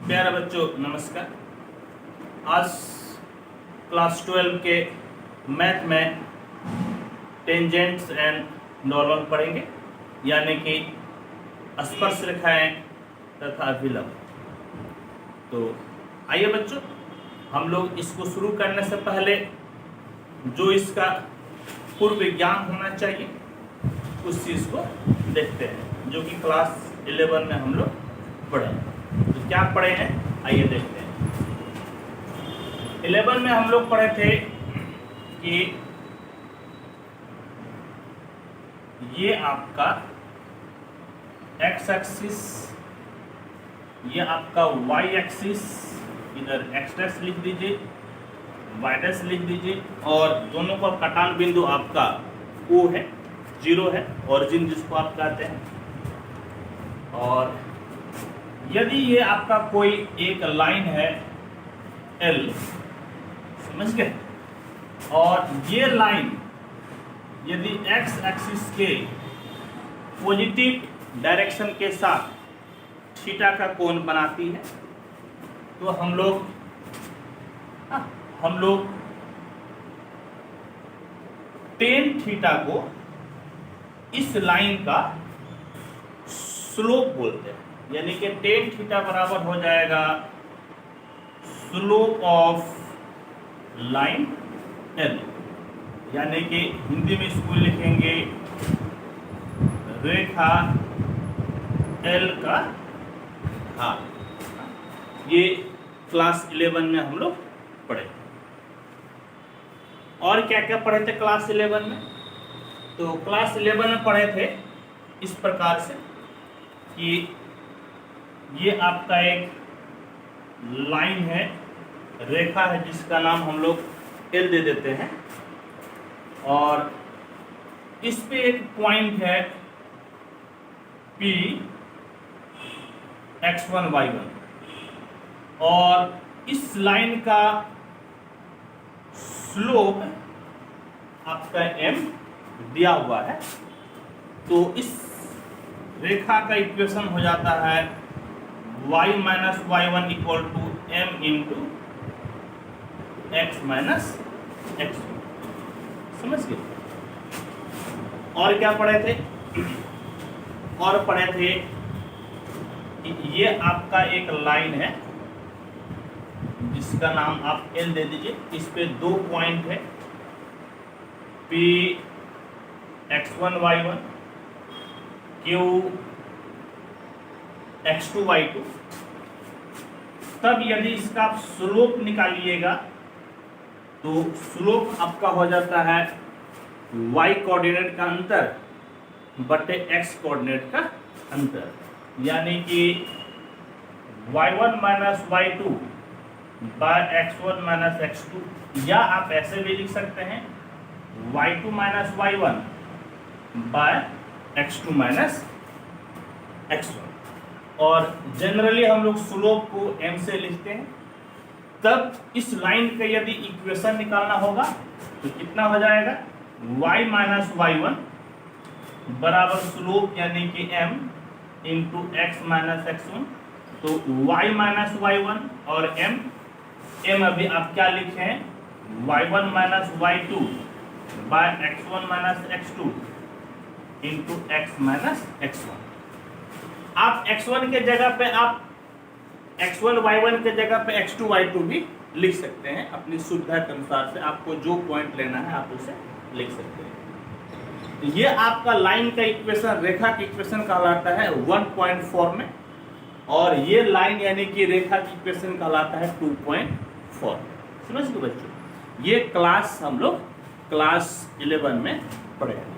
प्यारे बच्चों नमस्कार। आज क्लास 12 के मैथ में टेंजेंट्स एंड नॉर्मल पढ़ेंगे, यानी कि स्पर्श रेखाएं तथा विलंब। तो आइए बच्चों, हम लोग इसको शुरू करने से पहले जो इसका पूर्व ज्ञान होना चाहिए उस चीज़ को देखते हैं, जो कि क्लास 11 में हम लोग पढ़े। तो क्या पढ़े हैं आइए देखते हैं। 11 में हम लोग पढ़े थे कि ये आपका एक्स एक्सिस, ये आपका वाई एक्सिस, इधर एक्स डैश लिख दीजिए, वाई डैश लिख दीजिए, और दोनों का कटान बिंदु आपका O है, 0 है, ओरिजिन जिसको आप कहते हैं। और यदि ये आपका कोई एक लाइन है L, समझ गए, और ये लाइन यदि एक्स एक्सिस के पॉजिटिव डायरेक्शन के साथ थीटा का कोण बनाती है, तो हम लोग टेन थीटा को इस लाइन का स्लोप बोलते हैं। यानी कि टेन थीटा बराबर हो जाएगा स्लोप ऑफ लाइन L, यानी कि हिंदी में इसको लिखेंगे रेखा L का ढाल। ये क्लास 11 में हम लोग पढ़े। और क्या क्या पढ़े थे क्लास 11 में? तो क्लास 11 में पढ़े थे इस प्रकार से कि ये आपका एक लाइन है, रेखा है, जिसका नाम हम लोग L दे देते हैं, और इस पे एक पॉइंट है P x1 y1, और इस लाइन का स्लोप आपका m दिया हुआ है। तो इस रेखा का इक्वेशन हो जाता है y minus y1 equal to m into x minus x1। समझ गए? और क्या पढ़े थे? और पढ़े थे ये आपका एक लाइन है जिसका नाम आप L दे दीजिए। इस पे दो पॉइंट है P x1 y1, Q x2 y2। तब यदि इसका आप स्लोप निकालिएगा तो स्लोप आपका हो जाता है y कोऑर्डिनेट का अंतर बटे x कोऑर्डिनेट का अंतर, यानी कि y1 minus y2 by x1 minus x2, या आप ऐसे भी लिख सकते हैं y2 minus y1 bye x2 minus x1। और जनरली हम लोग स्लोप को m से लिखते हैं। तब इस लाइन का यदि इक्वेशन निकालना होगा तो कितना हो जाएगा, y माइनस y1 बराबर स्लोप यानी कि m into x minus x1। तो y माइनस y1 और m अभी आप क्या लिखे हैं, y1 minus y2 by x1 minus x2 into x minus x1। आप x1 के जगह पे आप x1 y1 के जगह पे x2 y2 भी लिख सकते हैं, अपनी सुविधा के अनुसार से। आपको जो पॉइंट लेना है आप उसे लिख सकते हैं। ये आपका लाइन का इक्वेशन, रेखा का इक्वेशन कहलाता है 1.4 में, और ये लाइन यानी कि रेखा की इक्वेशन कहलाता है 2.4। समझ गए बच्चों? ये क्लास हम लोग क्लास 11 में पढ़े हैं।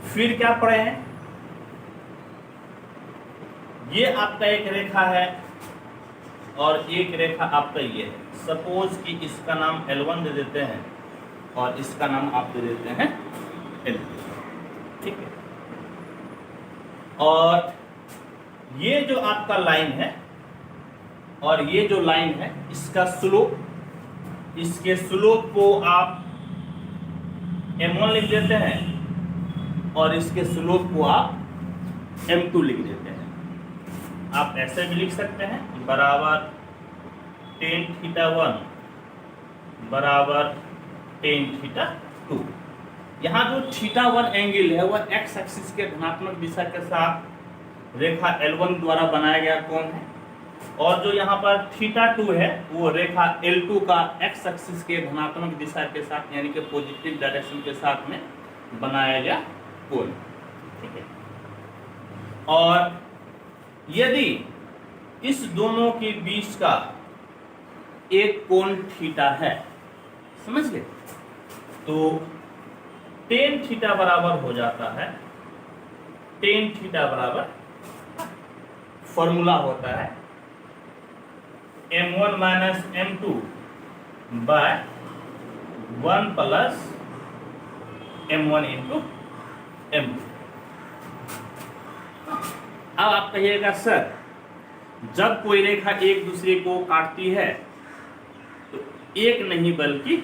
फिर क्या पढ़े हैं? ये आपका एक रेखा है और एक रेखा आपका ये है। सपोज कि इसका नाम L1 दे देते हैं और इसका नाम आप दे देते हैं L, ठीक है। और ये जो आपका लाइन है और ये जो लाइन है, इसका स्लोप, इसके स्लोप को आप m1 लिख देते हैं और इसके स्लोप को आप m2 लिख देते हैं। आप ऐसे भी लिख सकते हैं बराबर टेन थीटा 1 बराबर टेन थीटा 2। यहाँ जो थीटा 1 एंगल है वह एक्स एक्सिस के धनात्मक दिशा के साथ रेखा L1 द्वारा बनाया गया कोण है, और जो यहाँ पर थीटा 2 है वो रेखा L2 का एक्स एक्सिस के धनात्मक दिशा के साथ यानी कि पॉजिटिव डायरेक्शन के साथ में बनाया गया कोण। ठीक है, और यदि इस दोनों के बीच का एक कोण थीटा है, समझ गए, तो टेन थीटा बराबर हो जाता है, टेन थीटा बराबर फॉर्मूला होता है m1 minus m2 by 1 plus m1 into m2। अब आप कहिएगा सर जब कोई रेखा एक दूसरे को काटती है तो एक नहीं बल्कि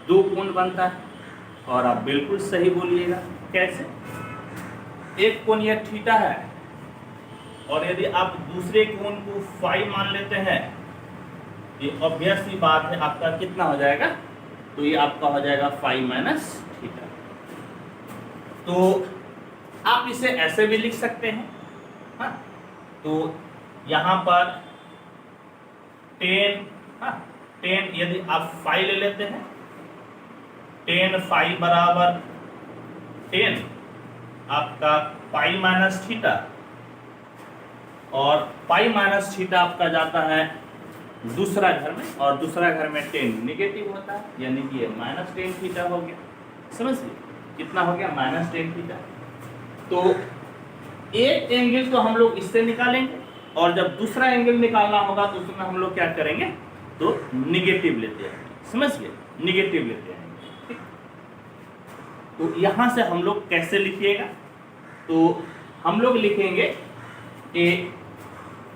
दो कोण बनता है, और आप बिल्कुल सही बोलिएगा। कैसे? एक कोण यह थीटा है, और यदि आप दूसरे कोण को फाई मान लेते हैं, ये ऑब्वियस सी बात है, आपका कितना हो जाएगा, तो ये आपका हो जाएगा फाई माइनस थीटा। तो आप इसे ऐसे भी लिख सकते हैं, हाँ, तो यहाँ पर टेन, हाँ, टेन यदि आप फाई ले लेते हैं, टेन फाई बराबर टेन आपका पाई माइनस थीटा, और पाई माइनस थीटा आपका जाता है दूसरा घर में, और दूसरा घर में टेन निगेटिव होता है, यानी कि ये माइनस टेन थीटा हो गया। समझ लीजिए कितना हो गया, माइनस टेन थीटा। तो एक एंगल तो हम लोग इससे निकालेंगे, और जब दूसरा एंगल निकालना होगा तो उसमें हम लोग क्या करेंगे, तो निगेटिव लेते हैं। समझ गए, निगेटिव लेते हैं। तो यहां से हम लोग कैसे लिखिएगा, तो हम लोग लिखेंगे कि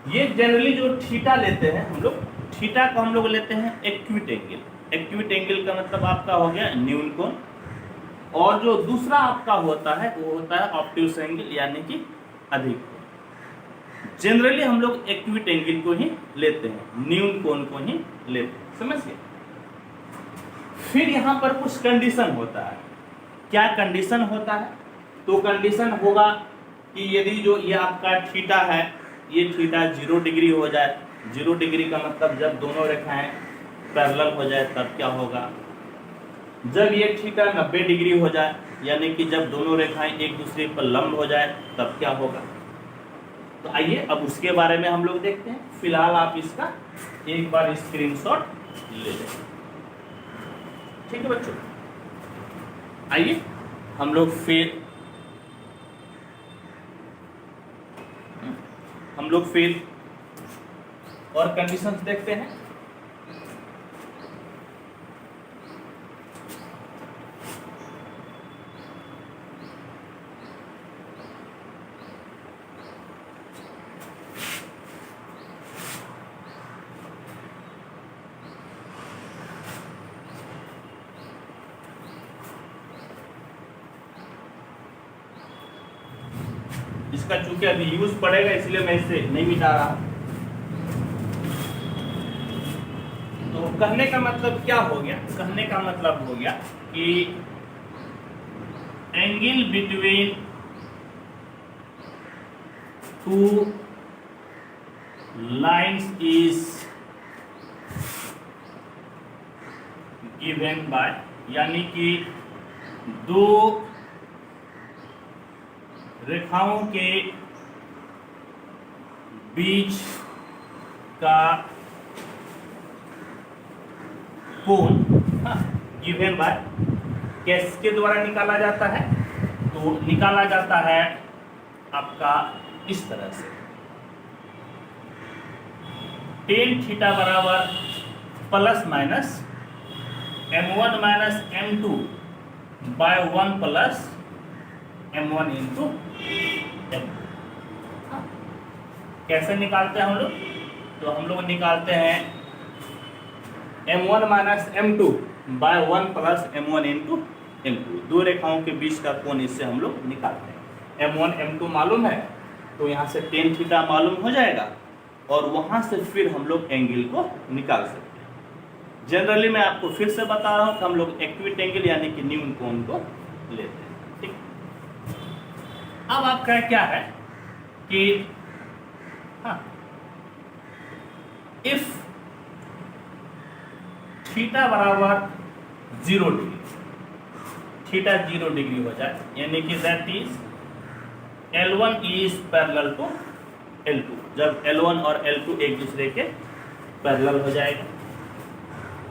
ये जनरली जो थीटा लेते हैं हम लोग, थीटा को हम लोग लेते हैं एक्यूट एंगल। एक्यूट एंगल का मतलब आपका हो गया न्यून कोण, और जो दूसरा आपका होता है वो होता है ऑब्ट्यूस एंगल, यानी कि अधिक कोण। जनरली हम लोग एक्यूट एंगल को ही लेते हैं, न्यून कोण को ही लेते हैं। समझ गए? फिर यहां पर कुछ कंडीशन होता है। क्या कंडीशन होता है? तो कंडीशन होगा कि यदि जो ये आपका थीटा है, ये थीटा 0 डिग्री हो जाए। 0 डिग्री का मतलब जब दोनों रेखाएं पैरेलल हो जाए तब क्या होगा, जब ये थीटा 90 डिग्री हो जाए, यानी कि जब दोनों रेखाएं एक दूसरे पर लंब हो जाए तब क्या होगा। तो आइए अब उसके बारे में हम लोग देखते हैं। फिलहाल आप इसका एक बार स्क्रीनशॉट ले लें। ठीक है बच्चों, आइए हम लोग फिर और कंडीशंस देखते हैं। इसका चूंकि अभी यूज पड़ेगा इसलिए मैं इसे नहीं मिटा रहा। तो कहने का मतलब क्या हो गया, कहने का मतलब हो गया कि angle between two lines is given by, यानी कि दो रेखाओं के बीच का कोण गिवन बाय किसके द्वारा निकाला जाता है, तो निकाला जाता है आपका इस तरह से, टेन थीटा बराबर plus minus m1 minus m2 by 1 plus m1 into m2। कैसे निकालते हैं हम लोग, तो हम लोग निकालते हैं m1 minus m2 by 1 plus m1 into m2। दो रेखाओं के बीच का कोण इससे हम लोग निकालते हैं। m1 m2 मालूम है, तो यहाँ से टेन थीटा मालूम हो जाएगा और वहाँ से फिर हम लोग एंगल को निकाल सकते हैं। जनरली मैं आपको फिर से बता रहा हूँ कि हम लोग एक्यूट एंगल यानी कि न्यून कोण को लेते हैं। ठीक, अब आपका क्या है कि हाँ, इफ थीटा बराबर 0 डिग्री, थीटा 0 डिग्री हो जाए यानी कि that is L1 is parallel to L2, जब L1 और L2 एक दूसरे के पैरेलल हो जाएगा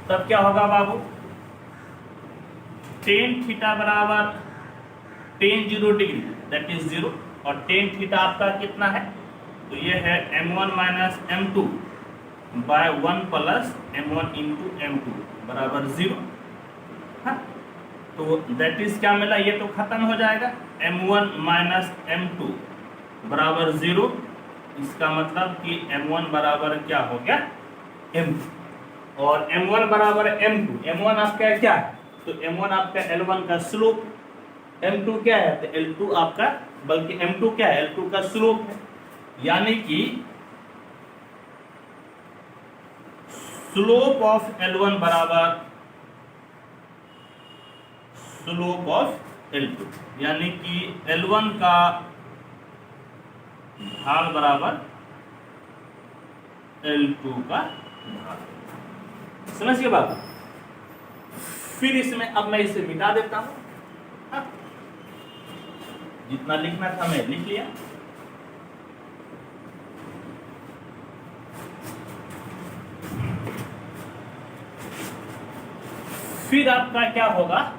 तब क्या होगा बाबू, टेन थीटा बराबर टेन 0 डिग्री दैट इज 0 और टेन थीटा आपका कितना है, तो ये है m1 minus m2 by 1 plus m1 into m2 बराबर 0। हाँ, तो दैट इज क्या मिला, ये तो खत्म हो जाएगा, m1 माइनस m2 बराबर 0, इसका मतलब कि m1 बराबर क्या हो गया m2 और m1 बराबर m2, m1 आपका क्या है, तो m1 आपका L1 का स्लोप, m2 क्या है तो L2 आपका, बल्कि m2 क्या है L2 का स्लोप है, यानी कि स्लोप ऑफ L1 बराबर स्लोप ऑफ L2, यानी कि L1 का ढाल बराबर L2 का ढाल, समझ गए बात। फिर इसमें अब मैं इसे मिटा देता हूं, हाँ? जितना लिखना था मैं लिख लिया। फिर आपका क्या होगा,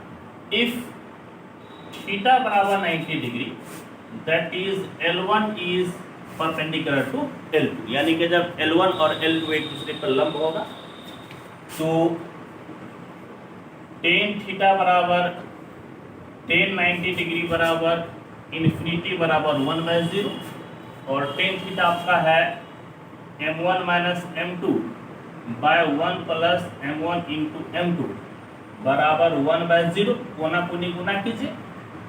इफ थीटा बराबर 90 degree that is L1 is perpendicular to L2, यानी कि जब L1 और L2 एक दूसरे पर लंब होगा तो टेन थीटा बराबर टेन 90 डिग्री बराबर इन्फिनिटी बराबर 1/0 और टेन थीटा आपका है m1 minus m2 by 1 plus m1 into m2 बराबर 1/0, कोना कोनी गुना कीजिए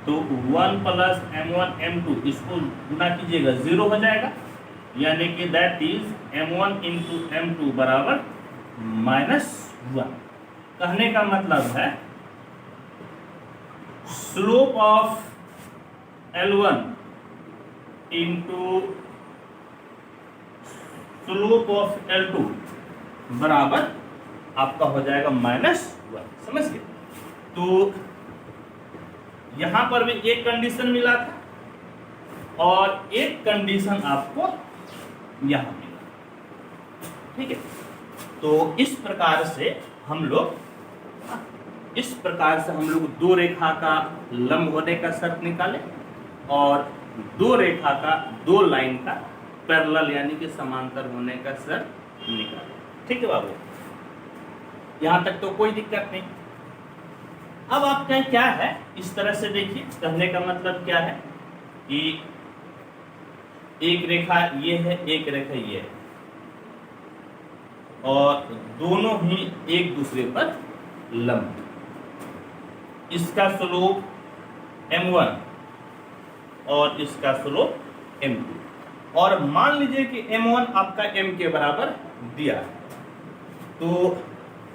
तो 1 प्लस m1 m2 इसको गुना कीजिएगा 0 हो जाएगा, यानी कि that is m1 into m2 बराबर -1। कहने का मतलब है slope of L1 into slope of L2 बराबर आपका हो जाएगा -1, समझ गए। तो यहां पर भी एक कंडीशन मिला था और एक कंडीशन आपको यहां मिला, ठीक है। तो इस प्रकार से हम लोग दो रेखा का लंब होने का शर्त निकाले और दो रेखा का, दो लाइन का पैरेलल यानी कि समांतर होने का शर्त निकाले, ठीक है बाबू। यहां तक तो कोई दिक्कत नहीं। अब आपका क्या है, इस तरह से देखिए, कहने का मतलब क्या है कि एक रेखा ये है, एक रेखा ये है और दोनों ही एक दूसरे पर लंब, इसका स्लोप m1 और इसका स्लोप m2, और मान लीजिए कि m1 आपका m के बराबर दिया है, तो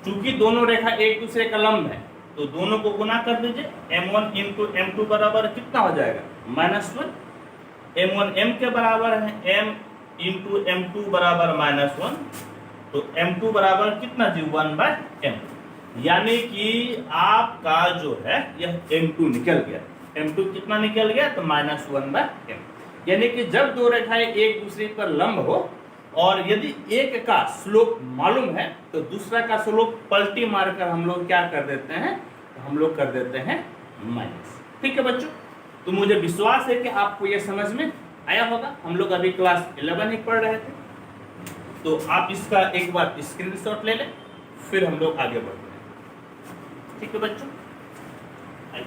चूंकि दोनों रेखा एक दूसरे का लंब है तो दोनों को गुना कर दीजिए, m1 इंटू m2 बराबर कितना हो जाएगा -1, m1 m के बराबर है, m इंटू m2 बराबर -1, तो m2 बराबर कितना जी 1/m, यानी कि आपका जो है यह m2 निकल गया, m2 कितना निकल गया तो -1/m, यानी कि जब दो रेखाएं एक दूसरे पर लंब हो और यदि एक का स्लोप मालूम है तो दूसरा का स्लोप पलटी मारकर हम लोग क्या कर देते हैं, तो हम लोग कर देते हैं माइनस, ठीक है बच्चों। तो मुझे विश्वास है कि आपको यह समझ में आया होगा। हम लोग अभी क्लास 11 ही पढ़ रहे थे, तो आप इसका एक बार स्क्रीनशॉट ले लें, फिर हम लोग आगे बढ़ते हैं, ठीक है बच्चों। आइए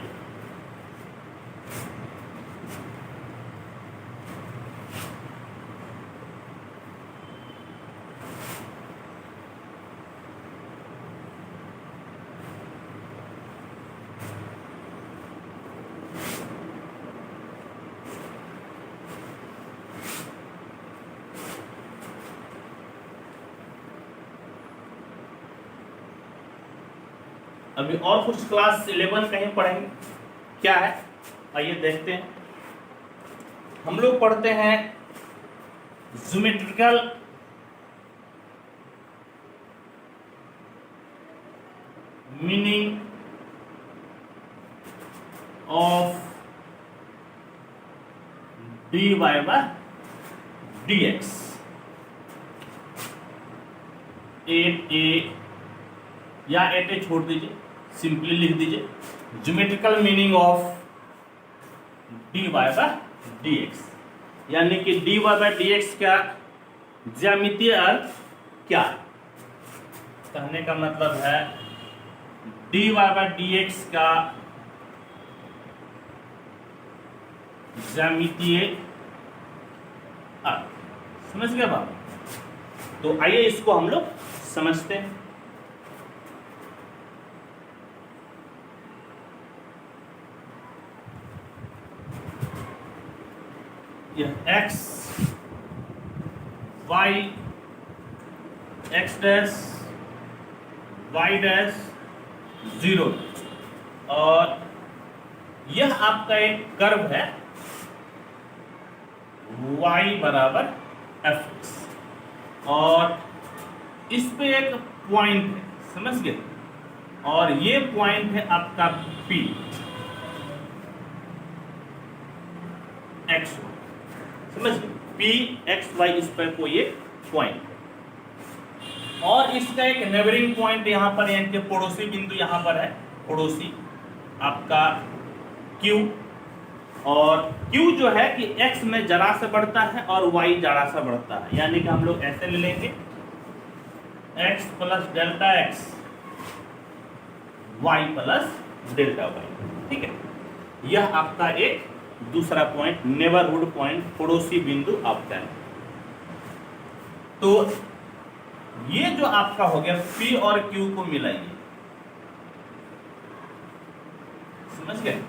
अभी और कुछ क्लास 11 कहीं पढ़ेंगे, क्या है आइए देखते हैं। हम लोग पढ़ते हैं geometrical meaning of dy by dx। 8a या 8a छोड़ दीजिए, सिंपली लिख दीजिए geometrical meaning of dy by dx, यानी कि dy बाय dx का ज्यामितीय अर्थ क्या है। कहने का मतलब है dy बाय dx का ज्यामितीय अर्थ, समझ गया बात। तो आइए इसको हम लोग समझते हैं। यह x y x dash y dash 0 और यह आपका एक कर्व है y बराबर fx और इस पे एक पॉइंट है, समझ गए, और ये पॉइंट है आपका P x, समझ गए, P x y इस पर कोई एक पॉइंट और इसका एक नेबरिंग पॉइंट यहाँ पर, यानी कि पड़ोसी बिंदु यहाँ पर है, पड़ोसी आपका Q, और Q जो है कि x में जरा से बढ़ता है और y जरा सा बढ़ता है, यानी कि हम लोग ऐसे ले लेंगे x plus delta x y plus delta y, ठीक है। यह आपका एक दूसरा पॉइंट, नेबरहुड पॉइंट, पड़ोसी बिंदु आपका है। तो ये जो आपका हो गया P और Q को मिलाइए, समझ गए।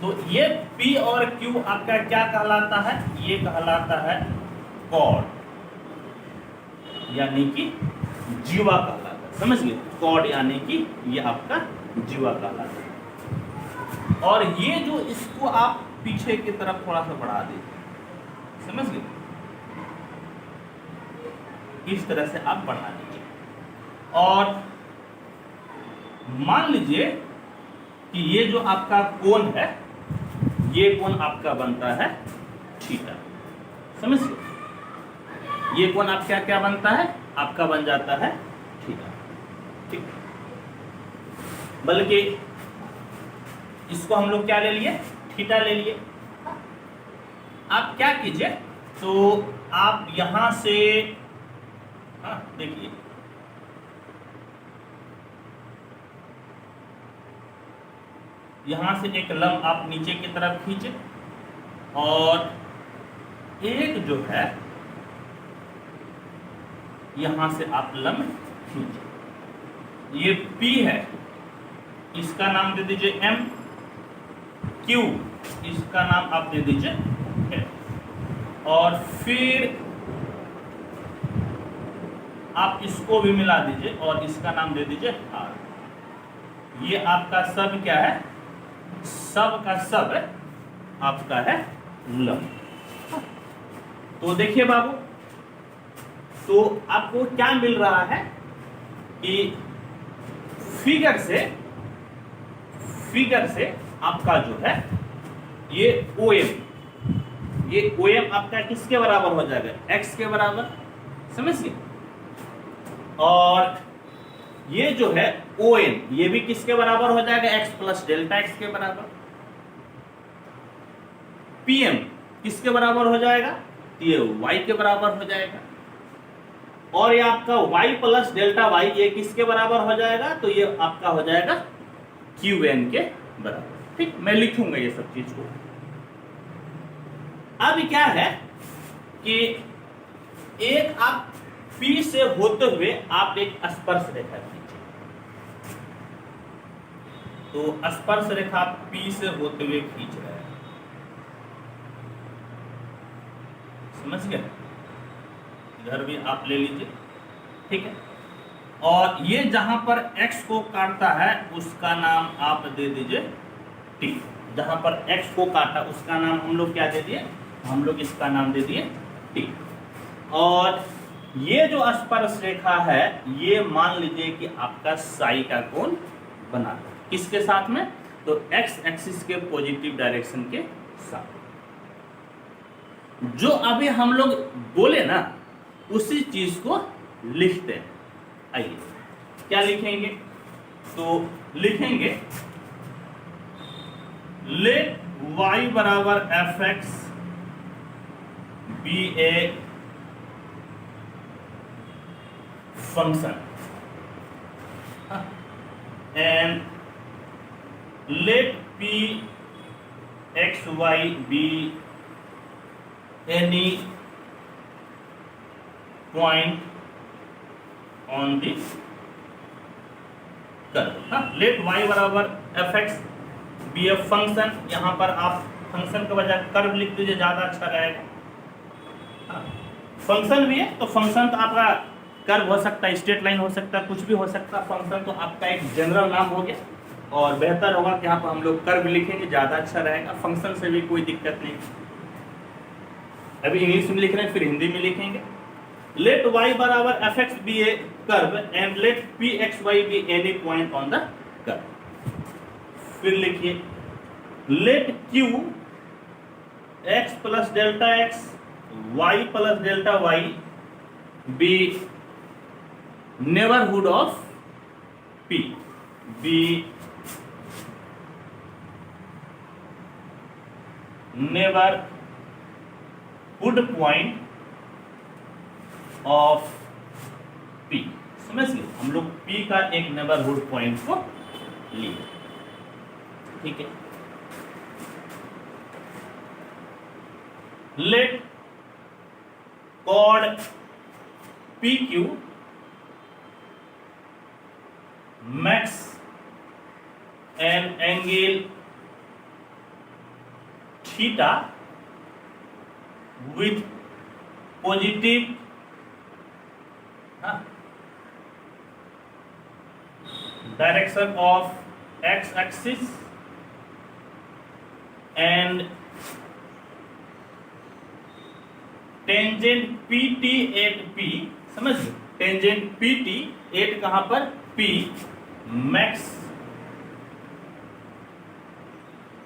तो ये P और Q आपका क्या कहलाता है, ये कहलाता है कॉर्ड, यानी कि जीवा कहलाता है, समझ गए, कॉर्ड यानी कि ये आपका जीवा कहलाता है। और ये जो इसको आप पीछे की तरफ थोड़ा सा बढ़ा दीजिए, समझ गए, इस तरह से आप बढ़ा दीजिए और मान लीजिए कि ये जो आपका कोण है, ये कोण आपका बनता है थीटा, समझ गए। ये कोण आपका क्या बनता है, आपका बन जाता है थीटा, ठीक। बल्कि इसको हम लोग क्या ले लिए, थीटा ले लिए। आप क्या कीजिए, तो आप यहां से देखिए, यहां से एक लंब आप नीचे की तरफ खींचे और एक जो है यहां से आप लंब खींचे। ये P है, इसका नाम दे दीजिए M, Q इसका नाम आप दे दीजिए L, और फिर आप इसको भी मिला दीजिए और इसका नाम दे दीजिए R। ये आपका सब क्या है, सब का सब आपका है लंब। तो देखिए बाबू, तो आपको क्या मिल रहा है कि फिगर से आपका जो है ये OM आपका किसके बराबर हो जाएगा, x के बराबर, समझ गए। और ये जो है ON ये भी किसके बराबर हो जाएगा, x प्लस डेल्टा x के बराबर। PM किसके बराबर हो जाएगा, ये y के बराबर हो जाएगा। और ये आपका y प्लस डेल्टा y ये किसके बराबर हो जाएगा, तो ये आपका हो जाएगा QN के बराबर, ठीक। मैं लिखूंगा ये सब चीज को। अब क्या है कि एक आप P से होते हुए आप एक स्पर्श रेखा खींचिए, तो स्पर्श रेखा P से होते हुए खींच रहे हैं, समझ गए। इधर भी आप ले लीजिए, ठीक है। और ये जहां पर x को काटता है उसका नाम आप दे दीजिए t। जहां पर x को काटा उसका नाम हम लोग क्या दे दिए, हम लोग इसका नाम दे दिए t। और ये जो स्पर्श रेखा है ये मान लीजिए कि आपका साई का कोण बना, किसके साथ में, तो x एक्सिस के पॉजिटिव डायरेक्शन के साथ। जो अभी हम लोग बोले ना उसी चीज को लिखते हैं। आइए क्या लिखेंगे, तो लिखेंगे लेट y बराबर f x be a function and let p x y be any point on the curve। Let y बराबर f x be f function, यहां पर आप फंक्शन के बजाय कर्व लिख दीजिए, ज्यादा अच्छा रहेगा। फंक्शन भी है तो फंक्शन तो आपका कर्व हो सकता है, स्ट्रेट लाइन हो सकता है, कुछ भी हो सकता है। फंक्शन तो आपका एक जनरल नाम हो गया और बेहतर होगा कि यहाँ पर हम लोग कर्व लिखेंगे, ज्यादा अच्छा रहेगा। फंक्शन से भी कोई दिक्कत नहीं, अभी इंग्लिश में लिख रहे हैं फिर हिंदी में लिखेंगे। लेट y बराबर f x be a curve and let p x y be any point on the curve. फिर लिखिए let q x plus delta x y plus delta y be neighbourhood of p, be neighbourhood point of P। समझ गए, हम लोग P का एक neighbourhood point को लिए, ठीक है। Let chord PQ makes an angle theta with positive direction of x axis and tangent PT at P। समझ गए, टेंजेंट PT एट कहां पर, P max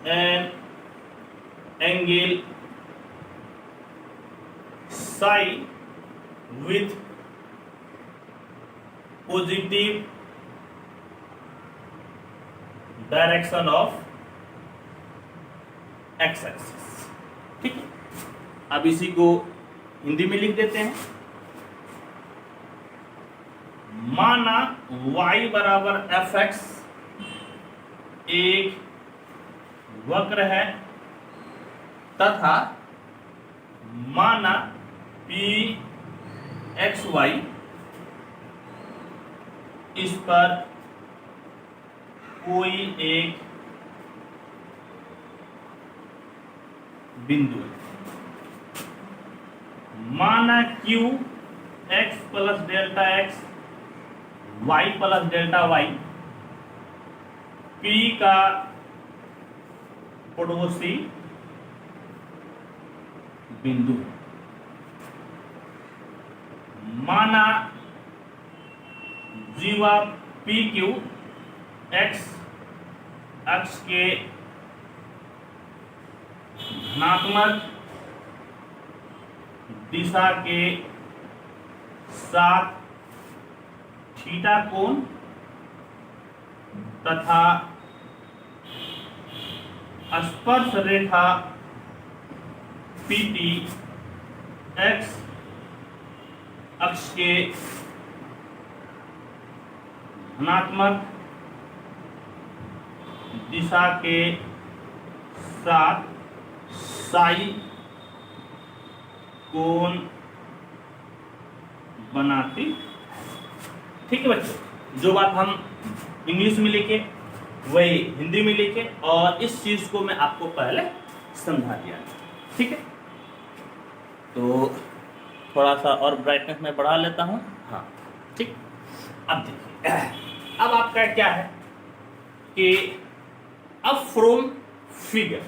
and angle psi with positive direction of x axis। ठीक है, अब इसी को हिंदी में लिख देते हैं। माना y बराबर एफ एक्स एक वक्र है तथा माना p एक्स वाई इस पर कोई एक बिंदु है। माना q x plus delta x y plus delta y p का पड़ोसी बिंदु। माना जीवा पी क्यू एक्स अक्ष के धनात्मक दिशा के साथ थीटा कोण तथा स्पर्श रेखा PT एक्स अक्ष के धनात्मक दिशा के साथ साई कोण बनाती। ठीक है बच्चों, जो बात हम इंग्लिश में लिखे वही हिंदी में लिखे और इस चीज को मैं आपको पहले समझा दिया। ठीक है, तो थोड़ा सा और ब्राइटनेस में बढ़ा लेता हूँ। हाँ ठीक। अब देखिए, अब आपका क्या है कि अब फ्रॉम फिगर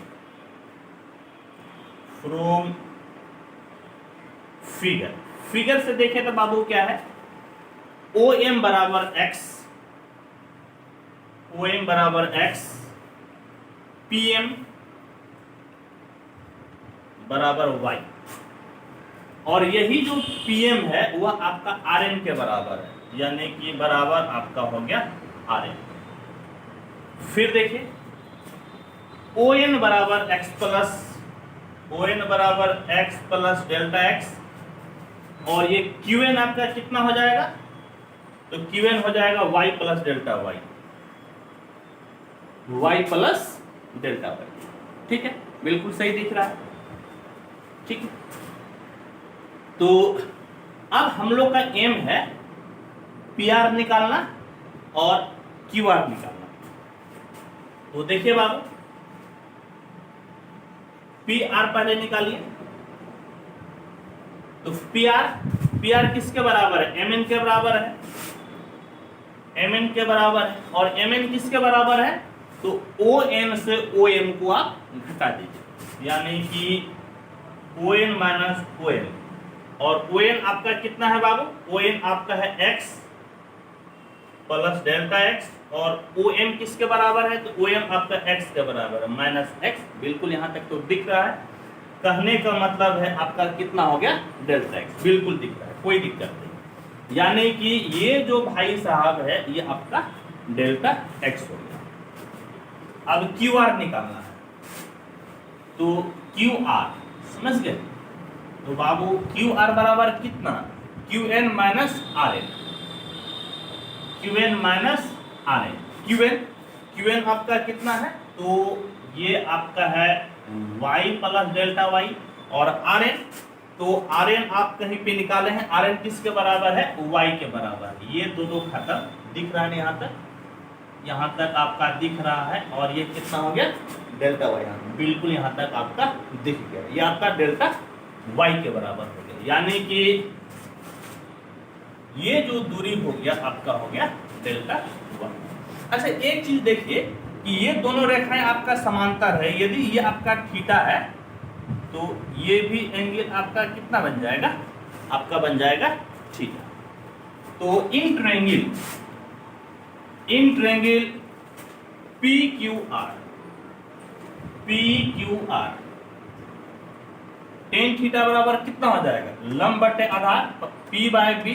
से देखें तो बाबू क्या है, OM बराबर x, PM बराबर y, और यही जो PM है वह आपका Rn के बराबर है, यानी कि बराबर आपका हो गया Rn। फिर देखिए ON बराबर x प्लस डेल्टा x, और ये QN आपका कितना हो जाएगा, तो QN हो जाएगा y प्लस डेल्टा y। ठीक है, बिल्कुल सही दिख रहा है। ठीक है, तो अब हम लोग का एम है PR निकालना और QR निकालना। तो देखिए बाबू, PR पहले निकालिए। तो PR किसके बराबर है, MN के बराबर है, MN के बराबर है, और MN किसके बराबर है, तो ON से OM को आप घटा दीजिए, यानी कि ON माइनस OM, और ON आपका कितना है बाबू, ON आपका है x प्लस डेल्टा x, और OM किसके बराबर है, तो OM आपका x के बराबर है माइनस x। बिल्कुल यहाँ तक तो दिख रहा है, कहने का मतलब है आपका कितना हो गया, डेल्टा x, बिल्कुल दिख रहा है, कोई दिक्कत नहीं। यानी कि ये जो भाई साहब है ये आपका डेल्टा x हो गया। अब QR निकालना है, तो QR समझ गए, तो बाबू QR बराबर कितना, QN माइनस RN। QN आपका कितना है, तो ये आपका है y प्लस डेल्टा y, और RN, तो RN आप कहीं पे निकाले हैं, RN किसके बराबर है, y के बराबर। ये दोनों खत्म, दिख रहा है यहाँ तक आपका दिख रहा है, और ये कितना हो गया, डेल्टा y, बिल्कुल यहाँ तक आपका दिख गया, ये आपका डेल्टा y के बराबर हो गया, यानी कि ये जो दूरी हो गया आपका हो गया डेल्टा y। अच्छा एक चीज देखिए कि ये दोनों रेखाएं आपका समांतर है, यदि ये आपका थीटा है तो ये भी एंगल आपका कितना बन जाएगा, आपका बन जाएगा थीटा। तो in triangle PQR ten theta बराबर कितना हो जाएगा, लंब बटे आधार P बाय B,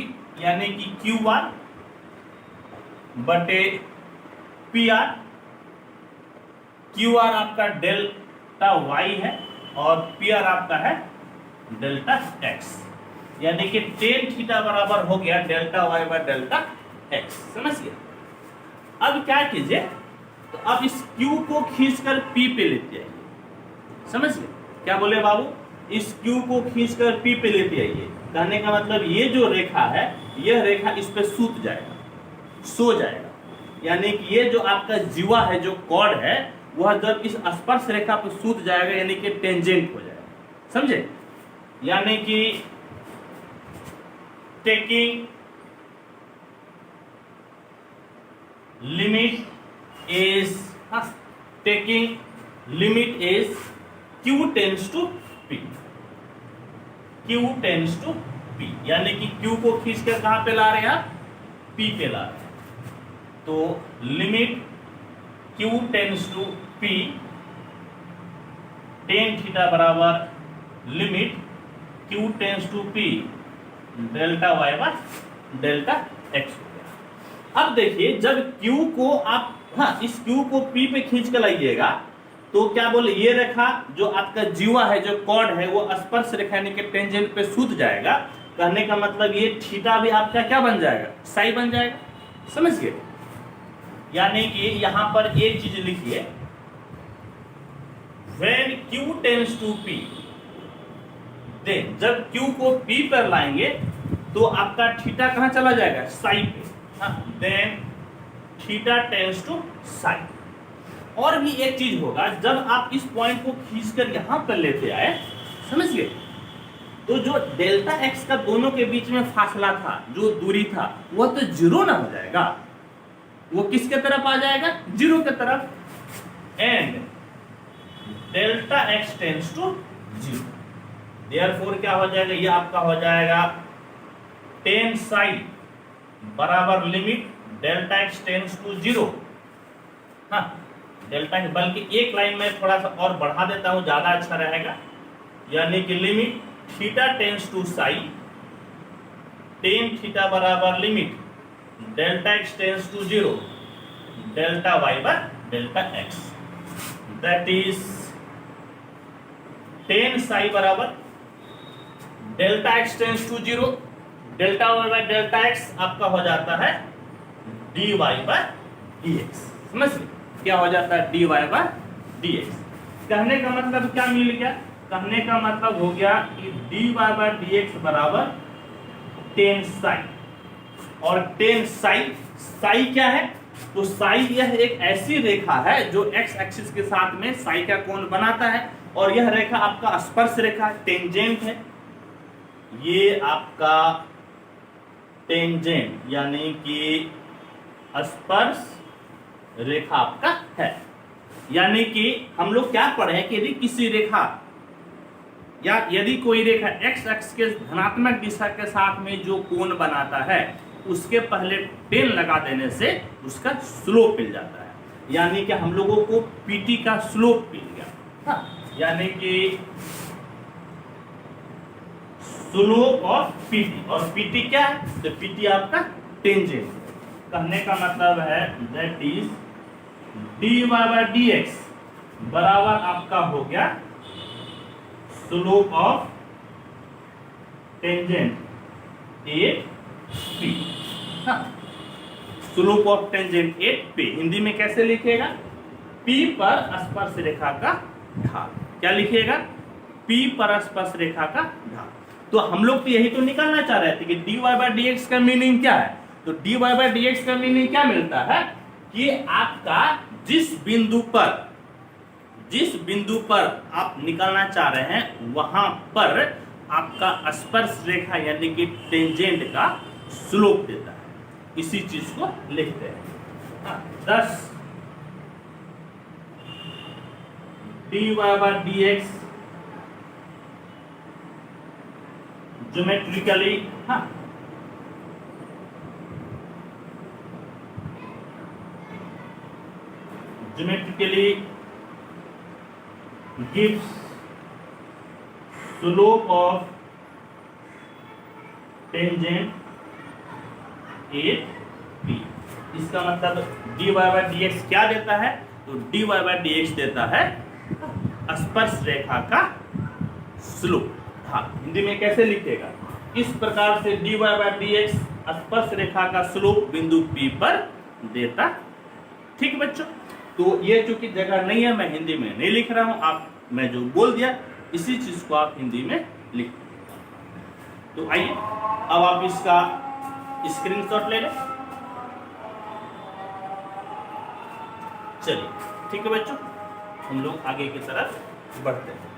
यानी कि QR बटे PR। QR आपका डेल्टा y है और PR आपका है डेल्टा x, यानी कि टेन थीटा बराबर हो गया delta y by delta x। समझिए, अब क्या कीजिए, तो अब इस Q को खींचकर P पे लेते आइए। समझिए क्या बोले बाबू, इस Q को खींचकर P पे लेते आइए, कहने का मतलब ये जो रेखा है, यह रेखा इस पे सूत जाएगा, सो जाएगा, यानी कि ये जो आपका जीवा है, जो कॉर्ड है, वह जब इस स्पर्श रेखा पर सूत जाएगा, यानी कि टेंजेंट हो जाएगा। समझे, यानी कि taking limit is Q tends to P, यानी कि Q को खींच कर कहां पे ला रहे हैं आप, P पे ला रहे हैं। तो limit Q tends to P, tan theta बराबर limit Q tends to P delta y by delta x हो गया। अब देखिए, जब Q को आप इस Q को P पे खींच कर लाइएगा, तो क्या बोले, ये रेखा जो आपका जीवा है, जो कॉर्ड है, वो स्पर्श रेखा यानी कि टेंजेंट पे सूत जाएगा, कहने का मतलब ये थीटा भी आपका क्या बन जाएगा, साई बन जाएगा। समझ गए, यानी कि यहां पर एक चीज लिखिए, when Q tends to P, then जब Q को P पर लाएंगे तो आपका थीटा कहां चला जाएगा, साई पे, then theta tends to psi. और भी एक चीज होगा, जब आप इस पॉइंट को खींचकर यहां पर लेते आए, समझ गए, तो जो डेल्टा एक्स का दोनों के बीच में फासला था, जो दूरी था, वह तो जीरो ना हो जाएगा, वो किसके तरफ आ जाएगा, जीरो के तरफ। And delta x tends to zero, therefore क्या हो जाएगा, ये आपका हो जाएगा टेन साई बराबर limit delta x tends to zero. हाँ, डेल्टा एक्स, बल्कि एक लाइन में थोड़ा सा और बढ़ा देता हूं, ज्यादा अच्छा रहेगा, यानी कि limit theta tends to psi, tan theta बराबर limit delta x tends to zero delta y by delta x, that is tan psi बराबर delta x tends to zero delta y by delta x आपका हो जाता है d y by d x. समझ गए क्या हो जाता है, d y by d x. कहने का मतलब क्या मिल गया, कहने का मतलब हो गया कि d y by d x बराबर टेन साई, और टेन साई, साई क्या है, तो साई यह एक ऐसी रेखा है जो एक्स एक्सिस के साथ में साई का कोण बनाता है, और यह रेखा आपका स्पर्श रेखा टेंजेंट है, ये आपका टेंजेंट यानी कि स्पर्श रेखा आपका है। यानी कि हम लोग क्या पढ़े कि यदि किसी रेखा या यदि कोई रेखा एक्स एक्स के धनात्मक दिशा के साथ में जो कोण बनाता है, उसके पहले टेन लगा देने से उसका स्लोप मिल जाता है, यानी कि हम लोगों को पीटी का स्लोप मिल गया। हाँ, यानी कि स्लोप ऑफ पीटी, और पीटी क्या है, तो पीटी आपका टेंजेंट। कहने का मतलब है that is d y by d x बराबर आपका हो गया slope of tangent at P. हाँ, slope of tangent at P Hindi में कैसे लिखेगा, पी पर स्पर्श रेखा का ढाल। क्या लिखिएगा, पी पर स्पर्श रेखा का ढाल। तो हम लोग तो यही तो निकालना चाह रहे थे कि d y by d x का मीनिंग क्या है, तो d y by d x का मीनिंग क्या मिलता है कि आपका जिस बिंदु पर आप निकालना चाह रहे हैं वहां पर आपका स्पर्श रेखा यानी कि टेंजेंट का स्लोप देता है, इसी चीज को लिखते हैं। 10 d y by d x geometrically gives slope of tangent at p। इसका मतलब dy बाय dx क्या देता है, तो dy बाय dx देता है स्पर्श रेखा का स्लोप। हाँ, हिंदी में कैसे लिखेगा, इस प्रकार से dy बाय dx स्पर्श रेखा का स्लोप बिंदु p पर देता। ठीक बच्चों, तो ये चूंकि जगह नहीं है मैं हिंदी में नहीं लिख रहा हूं, आप मैं जो बोल दिया इसी चीज को आप हिंदी में लिख। तो आइए अब आप इसका स्क्रीनशॉट ले लें। चलिए ठीक है बच्चों, हम लोग आगे की तरफ बढ़ते हैं।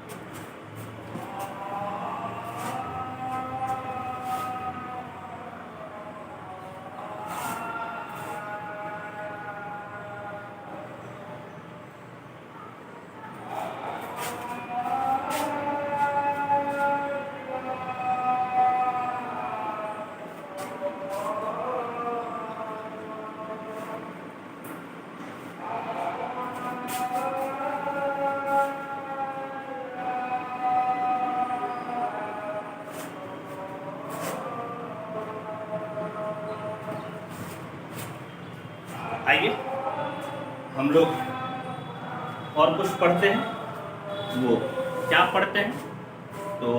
आइए हम लोग और कुछ पढ़ते हैं। वो क्या पढ़ते हैं, तो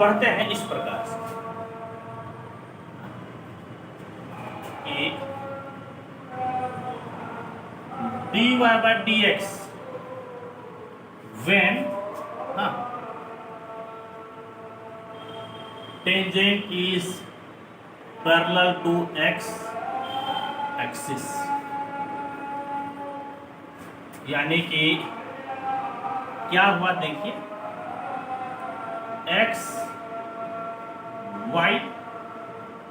पढ़ते हैं इस प्रकार से कि dy by dx when tangent is parallel to x axis, यानी कि क्या हुआ देखिए, x y,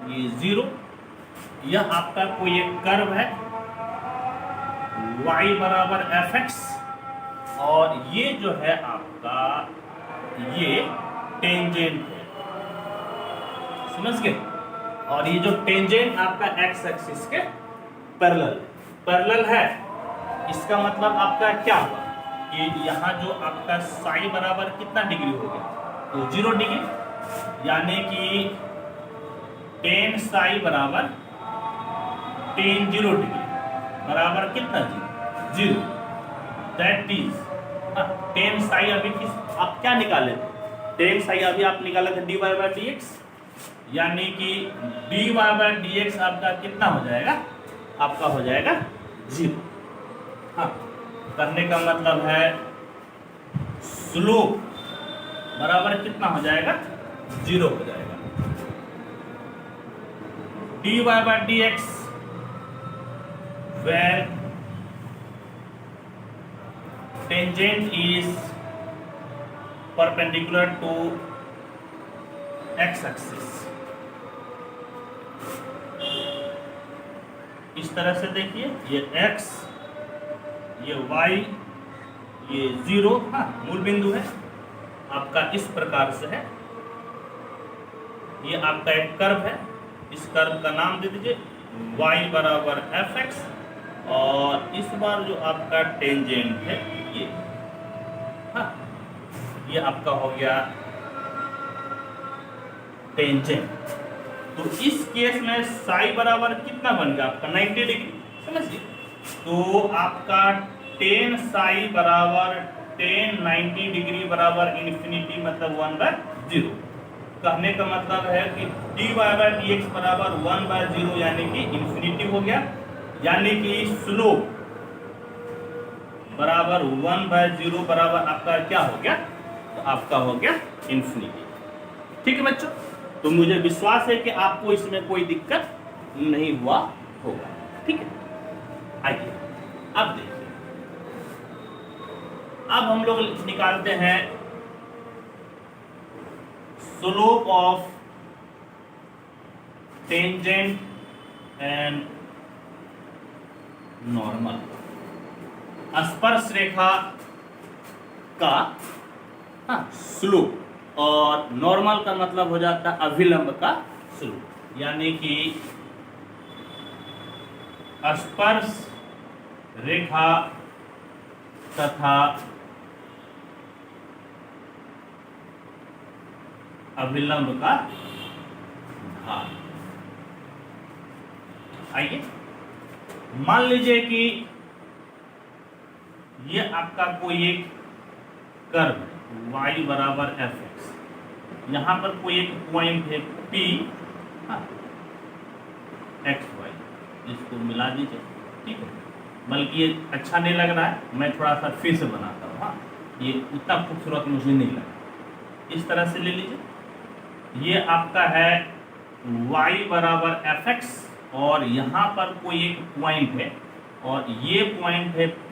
ये 0, यह आपका कोई एक कर्व है y बराबर fx, और ये जो है आपका ये टेंजेंट है, समझ गए। और ये जो टेंजेंट आपका x एक्सिस के पैरेलल है, इसका मतलब आपका क्या हुआ कि यहाँ जो आपका साई बराबर कितना डिग्री हो गया, तो 0 डिग्री, यानी कि टेन साई बराबर टेन 0 डिग्री बराबर कितना 0, दैट इज टेन साई अभी किस आप क्या निकाले थे, टेन साई अभी आप निकाले थे dy बाई डी एक्स, यानी कि dy बाई डी एक्स आपका कितना हो जाएगा, आपका हो जाएगा 0। हाँ, करने का मतलब है स्लोप बराबर कितना हो जाएगा, 0 हो जाएगा। dy by d x where tangent is perpendicular to x axis, इस तरह से देखिए, ये x, ये y, ये 0, हाँ मूल बिंदु है आपका, इस प्रकार से है। ये आपका एक कर्व है, इस कर्व का नाम दे दीजिए y बराबर fx, और इस बार जो आपका टेंजेंट है ये, हाँ ये आपका हो गया टेंजेंट। तो इस केस में साई बराबर कितना बन गया आपका 90 डिग्री, समझिए। तो आपका टेन साई बराबर टेन 90 डिग्री बराबर इन्फिनिटी, मतलब 1/0। कहने का मतलब है कि dy बाई डी एक्स बराबर 1/0, यानी कि इन्फिनिटी हो गया, यानी कि स्लोप बराबर 1/0 बराबर आपका क्या हो गया, तो आपका हो गया इन्फिनिटी। ठीक है बच्चों, तो मुझे विश्वास है कि आपको इसमें कोई दिक्कत नहीं हुआ होगा। ठीक है, आइए अब देखिए, अब हम लोग निकालते हैं slope of tangent and normal. स्पर्श रेखा का स्लोप, और नॉर्मल का मतलब हो जाता है अभिलंब का स्लोप, यानी कि स्पर्श रेखा तथा अभिलंब का ढाल। आइए मान लीजिए कि ये आपका कोई एक कर्व y बराबर fx, यहाँ पर कोई एक पॉइंट है P, xy, इसको मिला दीजिए। ठीक है, बल्कि ये अच्छा नहीं लग रहा है, मैं थोड़ा सा फिर से बनाता हूँ। हाँ, ये उतना खूबसूरत मुझे नहीं लगा, इस तरह से ले लीजिए। ये आपका है y बराबर fx, और यहाँ पर कोई एक पॉइंट है, और ये पॉइंट है P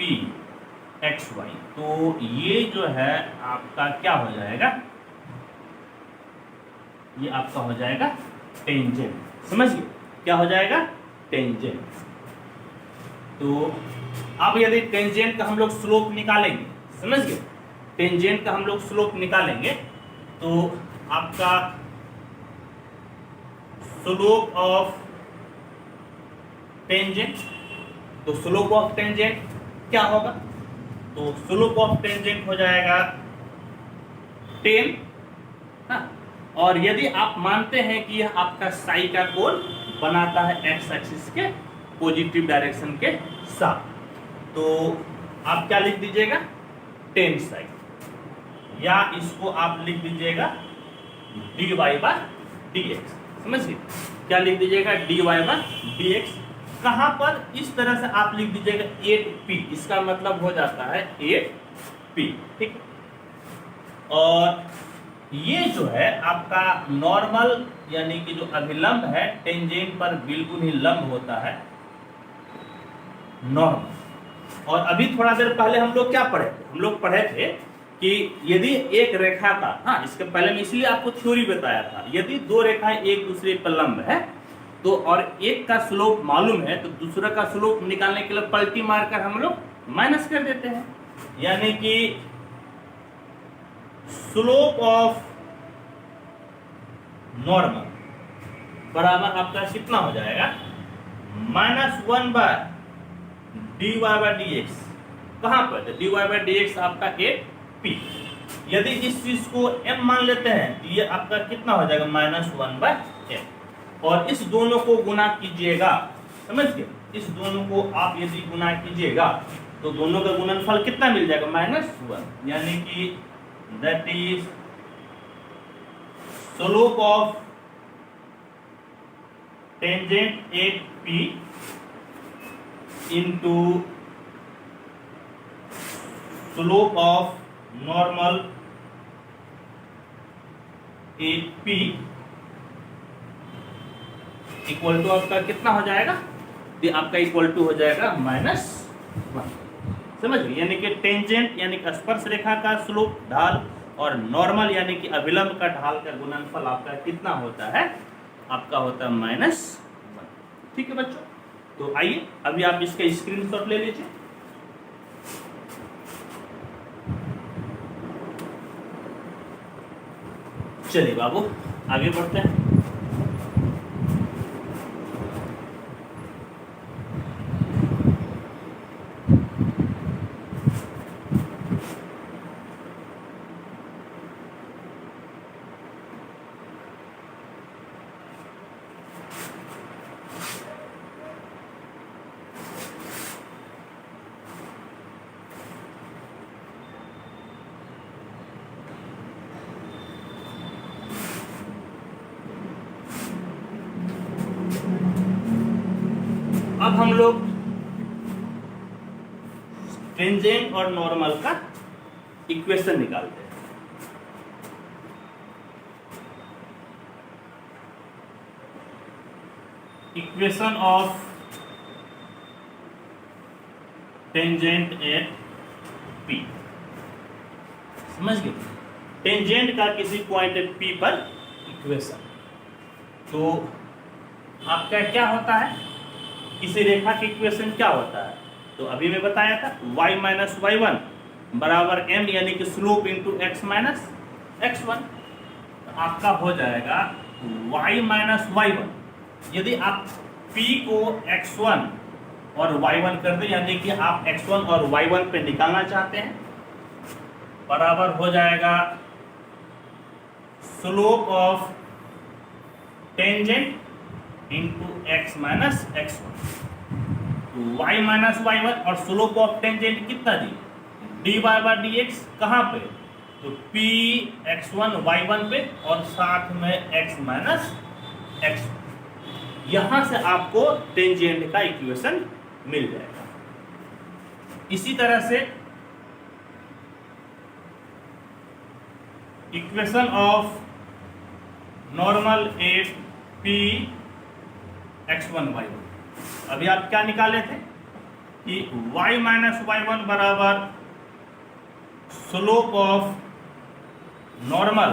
xy। तो ये जो है आपका क्या हो जाएगा, ये आपका हो जाएगा टेंजेंट। समझिए क्या हो जाएगा, टेंजेंट। तो अब यदि टेंजेंट का हम लोग स्लोप निकालेंगे, समझ गए, टेंजेंट का हम लोग स्लोप निकालेंगे, तो आपका स्लोप ऑफ टेंजेंट, तो स्लोप ऑफ टेंजेंट क्या होगा, तो स्लोप ऑफ टेंजेंट हो जाएगा 10। और यदि आप मानते हैं कि यह आपका साई का कोण बनाता है एक्स एक्सिस के पॉजिटिव डायरेक्शन के साथ, तो आप क्या लिख दीजिएगा 10 साई, या इसको आप लिख दीजिएगा dy बाई dx। समझिए क्या लिख दीजिएगा dy बाई dx। कहां पर, इस तरह से आप लिख दीजिएगा 8p, इसका मतलब हो जाता है 8p। ठीक, और ये जो है आपका नॉर्मल, यानी कि जो अभिलंब है टेंजेंट पर बिल्कुल ही लंब होता है, नॉर्मल। और अभी थोड़ा देर पहले हम लोग क्या पढ़े थे, हम लोग पढ़े थे कि यदि एक रेखा का, हाँ इसके पहले में इसलिए आपको थ्योरी बताया था, यदि दो रेखाएं एक दूसरे पर लंब है तो और एक का स्लोप मालूम है तो दूसरा का स्लोप निकालने के लिए पलटी मारकर हम लोग माइनस कर देते हैं। यानी कि स्लोप ऑफ नॉर्मल बराबर आपका कितना हो जाएगा, -1 बाय dy बाय dx। कहां पर dy बाय dx आपका एक p। यदि इस चीज को m मान लेते हैं तो ये आपका कितना हो जाएगा, -1 बाय m। और इस दोनों को गुना कीजिएगा, समझ गए, इस दोनों को आप यदि गुना कीजिएगा तो दोनों का गुणनफल कितना मिल जाएगा, -1। यानी कि that is slope of tangent at p into slope of normal at p equal to आपका कितना हो जाएगा, तो आपका इक्वल टू हो जाएगा -1। समझ गए, यानी कि टेंजेंट यानी कि स्पर्श रेखा का स्लोप ढाल और नॉर्मल यानी कि अभिलंब का ढाल का गुणनफल आपका कितना होता है, आपका होता है -1। ठीक है बच्चों, तो आइए अभी आप इसका स्क्रीनशॉट ले लीजिए। चलिए बाबू आगे बढ़ते हैं। अब हम लोग टेंजेंट और नॉर्मल का इक्वेशन निकालते हैं। Equation of tangent at P। समझ गए, टेंजेंट का किसी पॉइंट P पर इक्वेशन। तो आपका क्या होता है, किसी रेखा की इक्वेशन क्या होता है, तो अभी मैं बताया था y माइनस y1 बराबर m यानी कि slope into x minus x1। तो आपका हो जाएगा y माइनस y1। यदि आप p को x1 और y1 कर दें, यानी कि आप x1 और y1 पे निकालना चाहते हैं, बराबर हो जाएगा slope of tangent into x minus x1। y minus y1 और स्लोप ऑफ टेंजेंट कितना दी, dy बाय dx। कहाँ पे, तो p x1 y1 पे और साथ में x माइनस x1। यहां से आपको टेंजेंट का इक्वेशन मिल जाएगा। इसी तरह से equation of normal at p x1 y1। अभी आप क्या निकाले थे कि y माइनस y1 बराबर स्लोप ऑफ नॉर्मल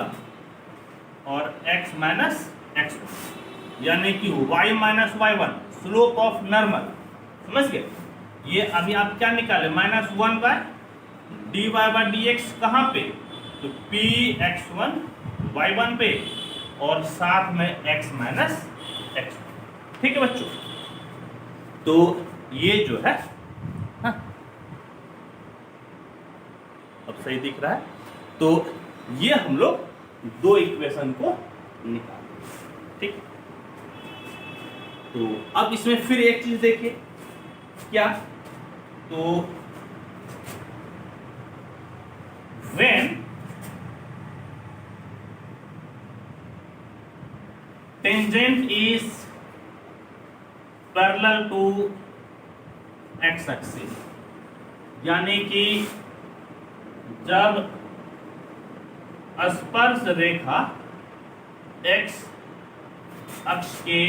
और x माइनस x1, यानी कि y minus y1 slope of normal. समझ गए, ये अभी आप क्या निकाले, -1 बाय dy बाय dx। कहाँ पे, तो p x1 y1 पे और साथ में x माइनस x1। ठीक है बच्चों, तो ये जो है, हाँ अब सही दिख रहा है। तो ये हम लोग दो इक्वेशन को निकालेंगे। ठीक, तो अब इसमें फिर एक चीज देखिए, क्या, तो when tangent is parallel to x axis, यानी कि जब स्पर्श रेखा एक्स अक्ष के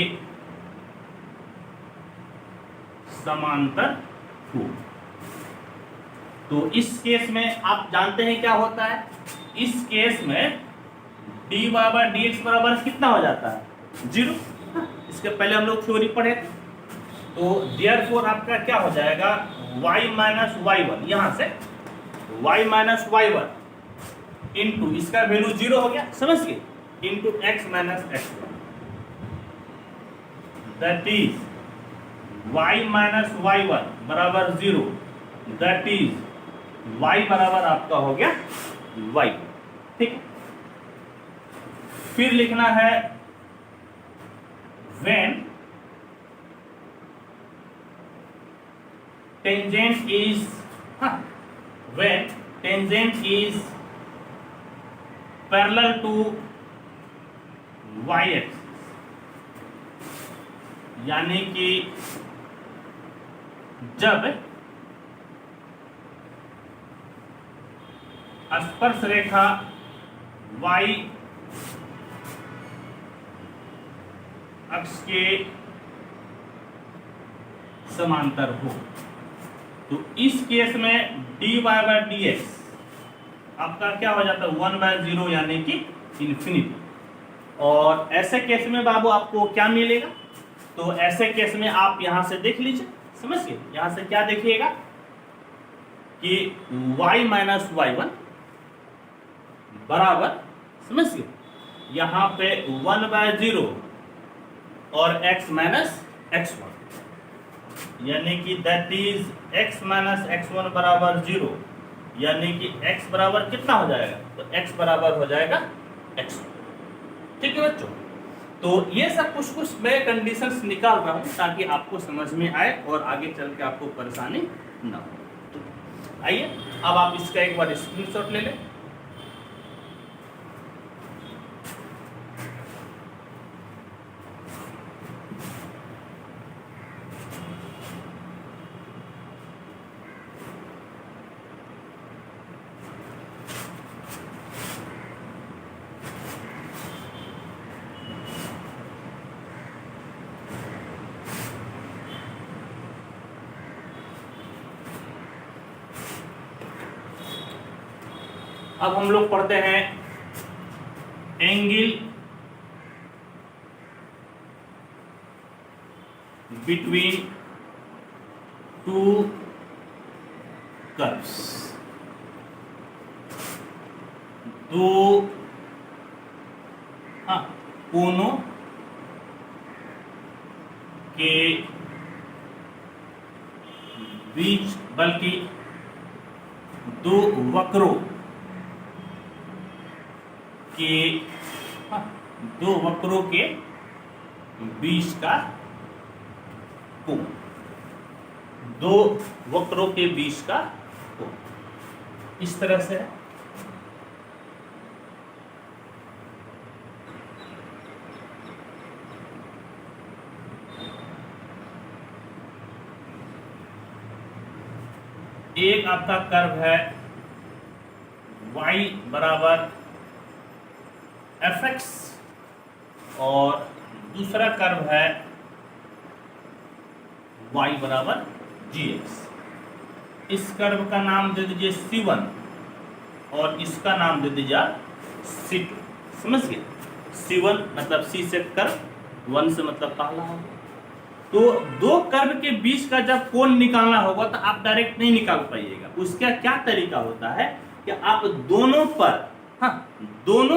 समांतर हो, तो इस केस में आप जानते हैं क्या होता है, इस केस में dy बाय dx बराबर कितना हो जाता है, 0। इसके पहले हम लोग थ्योरी पढ़े थे। तो देयरफॉर आपका क्या हो जाएगा, y माइनस y1, यहां से y माइनस y1 इंटू इसका वैल्यू 0 हो गया, समझ गए, into x minus x1, that is y minus y1 बराबर 0, दैट इज y बराबर आपका हो गया y। ठीक, फिर लिखना है when tangent is when tangent is parallel to y axis, यानी कि जब स्पर्श रेखा y अक्ष के समांतर हो, तो इस केस में dy बाय dx आपका क्या हो जाता है, 1/0 यानी कि इन्फिनिटी। और ऐसे केस में बाबू आपको क्या मिलेगा, तो ऐसे केस में आप यहां से देख लीजिए, समझ गए, यहां से क्या देखिएगा कि y माइनस y1 बराबर, समझ गए, यहां पे 1/0 और x माइनस x1, यानी कि that is x minus x1 बराबर 0, यानी कि x बराबर कितना हो जाएगा, तो x बराबर हो जाएगा x। ठीक है बच्चों, तो ये सब कुछ मैं कंडीशंस निकाल रहा हूं ताकि आपको समझ में आए और आगे चल के आपको परेशानी ना हो। तो आइए अब आप इसका एक बार स्क्रीनशॉट ले लें। अब हम लोग पढ़ते हैं एंगल बिटवीन टू कर्व्स, दो कोनों के बीच, बल्कि दो वक्रों के दो वक्रों के बीच का कोण, दो वक्रों के बीच का कोण इस तरह से है। एक आपका कर्व है y बराबर fx और दूसरा कर्व है y बराबर gx। इस कर्व का नाम दे दीजिए C1 और इसका नाम दे दीजिए C2, समझ गए। C1 मतलब C से कर्व, 1 से मतलब पहला होगा। तो दो कर्व के बीच का जब कोण निकालना होगा तो आप डायरेक्ट नहीं निकाल पाइएगा। उसका क्या तरीका होता है कि आप दोनों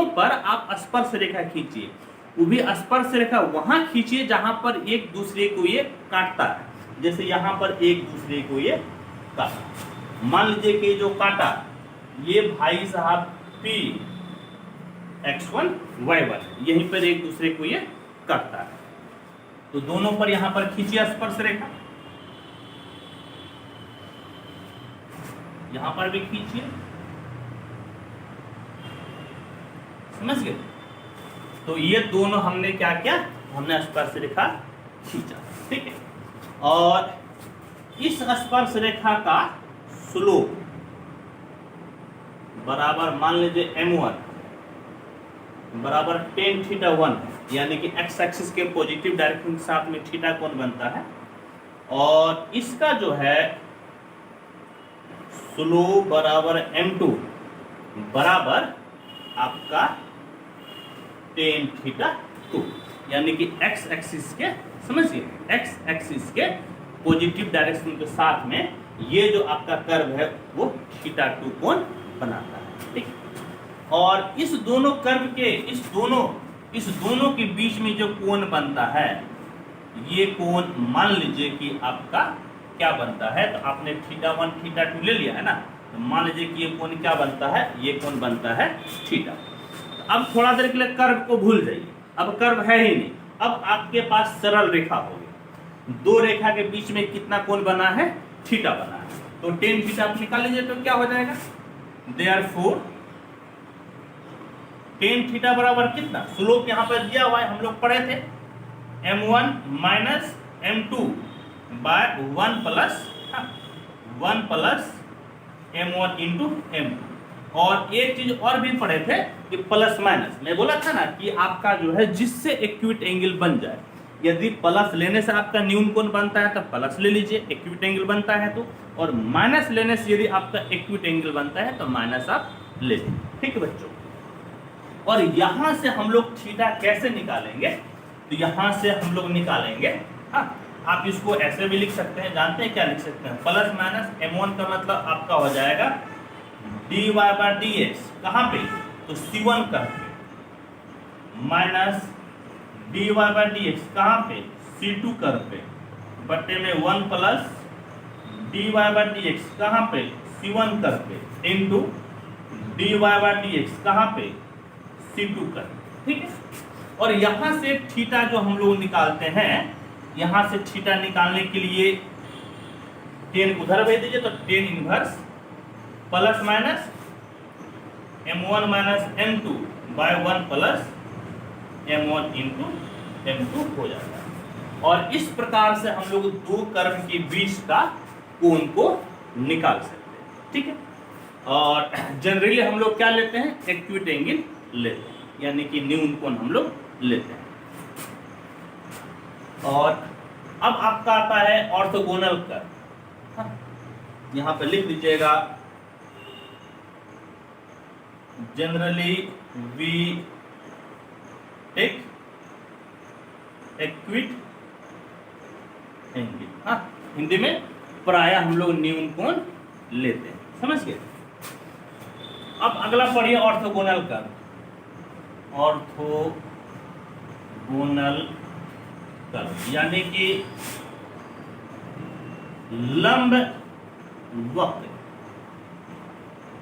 पर आप स्पर्श रेखा खींचिए, वो भी स्पर्श रेखा वहां खींचिए जहां पर एक दूसरे को ये काटता है। जैसे यहां पर एक दूसरे को ये काटा, मान लीजिए कि जो काटा ये भाई साहब P x1 y1, यहीं पर एक दूसरे को ये काटता है, तो दोनों पर यहां पर खींचिए स्पर्श रेखा, यहां पर भी खींचिए, समझ गए। तो ये दोनों हमने क्या किया, हमने स्पर्श रेखा खींचा, ठीक है। और इस स्पर्श रेखा का स्लोप बराबर मान लीजिए m1 बराबर tan θ1, यानी कि x एक्सिस के पॉजिटिव डायरेक्शन के साथ में थीटा कोण बनता है। और इसका जो है स्लोप बराबर m2 बराबर आपका टेन थीटा 2, यानी कि x एक्सिस के, समझिए x एक्सिस के पॉजिटिव डायरेक्शन के साथ में ये जो आपका कर्व है वो थीटा 2 कोण बनाता है। ठीक, और इस दोनों कर्व के इस दोनों के बीच में जो कोण बनता है, ये कोण मान लीजिए कि आपका क्या बनता है, तो आपने थीटा 1 थीटा 2 ले लिया है ना, तो मान लीजिए कि ये कोण क्या बनता है, ये कोण बनता है थीटा। तो अब थोड़ा देर के लिए कर्व को भूल जाइए, अब कर्व है ही नहीं, अब आपके पास सरल रेखा होगी, दो रेखा के बीच में कितना कोण बना है, थीटा बना है, तो टेन थीटा आप निकाल लीजिए तो क्या हो जाएगा, देयरफॉर टेन थीटा बराबर कितना, स्लोप यहां पर दिया हुआ है, हम लोग पढ़े थे m1 minus m2 by 1 plus m1 into m2। और एक चीज और भी पढ़े थे कि प्लस माइनस, मैं बोला था ना कि आपका जो है जिससे एक्यूट एंगल बन जाए, यदि प्लस लेने से आपका न्यून कोण बनता है तो प्लस ले लीजिए, एक्यूट एंगल बनता है तो, और माइनस लेने से यदि आपका एक्यूट एंगल बनता है तो माइनस आप ले लीजिए। ठीक है बच्चों, और यहां से हम लोग थीटा कैसे निकालेंगे, तो यहां से हम लोग निकालेंगे, हाँ आप इसको ऐसे भी लिख सकते हैं, जानते हैं क्या लिख सकते हैं, प्लस माइनस m1 का मतलब आपका हो जाएगा dy बाय dx, कहां पे, तो c1 कर पे, माइनस dy बाय dx कहां पे, c2 कर पे, बट्टे में 1 प्लस dy बाय dx कहां पे, c1 कर पे, इंटू dy बाय dx कहां पे, c2 कर। ठीक है, और यहां से थीटा जो हम लोग निकालते हैं, यहां से थीटा निकालने के लिए टेन उधर भेज दीजिए, तो tan inverse plus minus m1 minus m2 by 1 plus m1 into m2 हो जाता है। और इस प्रकार से हम लोग दो कर्व के बीच का कोण को निकाल सकते हैं। ठीक है, और जनरली हम लोग क्या लेते हैं, एक्यूट एंगल लेते हैं, यानी कि न्यून कोण हम लोग लेते हैं। और अब आपका आता है ऑर्थोगोनल कर्व, यहां पे लिख दीजिएगा, generally we take acute angle, हाँ हिंदी में प्रायः हम लोग न्यून कोण लेते हैं, समझ गए। अब अगला पढ़िए ऑर्थोगोनल कर्व, ऑर्थोगोनल कर्व यानी कि लंब वक्र,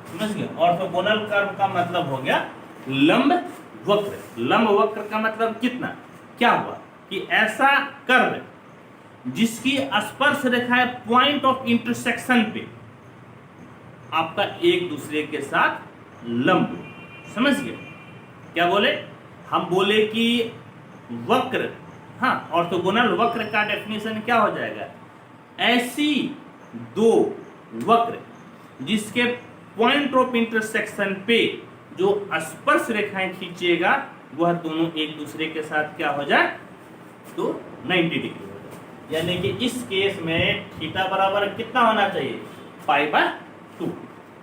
समझ गए। ऑर्थोगोनल कर्व का मतलब हो गया लंब वक्र। लंब वक्र का मतलब कितना, क्या हुआ कि ऐसा कर्व जिसकी स्पर्श रेखाएं पॉइंट ऑफ इंटरसेक्शन पे आपका एक दूसरे के साथ लंब, समझ गए। क्या बोले, हम बोले कि वक्र, हाँ ऑर्थोगोनल वक्र का डेफिनेशन क्या हो जाएगा, ऐसी दो वक्र जिसके पॉइंट ऑफ इंटरसेक्शन पे जो स्पर्श रेखाएं खींचेगा वह दोनों एक दूसरे के साथ क्या हो जाए, तो 90 डिग्री हो जाए। यानी कि इस केस में थीटा बराबर कितना होना चाहिए, π/2,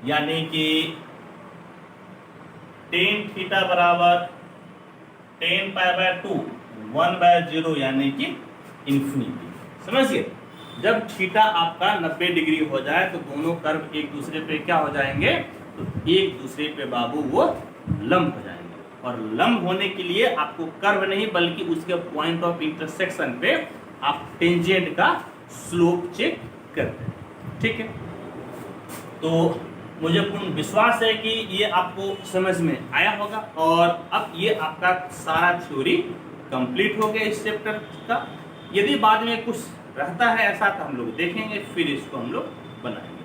यानी कि टेन थीटा बराबर टेन π/2 1/0 यानी कि इंफिनिटी, समझिए। जब थीटा आपका 90 डिग्री हो जाए तो दोनों कर्व एक दूसरे पे क्या हो जाएंगे, तो एक दूसरे पे बाबू वो लंब हो जाएंगे। और लंब होने के लिए आपको कर्व नहीं बल्कि उसके पॉइंट ऑफ इंटरसेक्शन पे आप टेंजेंट का स्लोप चेक करते हैं। ठीक है, तो मुझे पूर्ण विश्वास है कि ये आपको समझ में आया होगा। और अब ये आपका सारा थ्योरी कंप्लीट हो गया इस चैप्टर का। यदि बाद में कुछ रहता है ऐसा तो हम लोग देखेंगे, फिर इसको हम लोग बनाएंगे।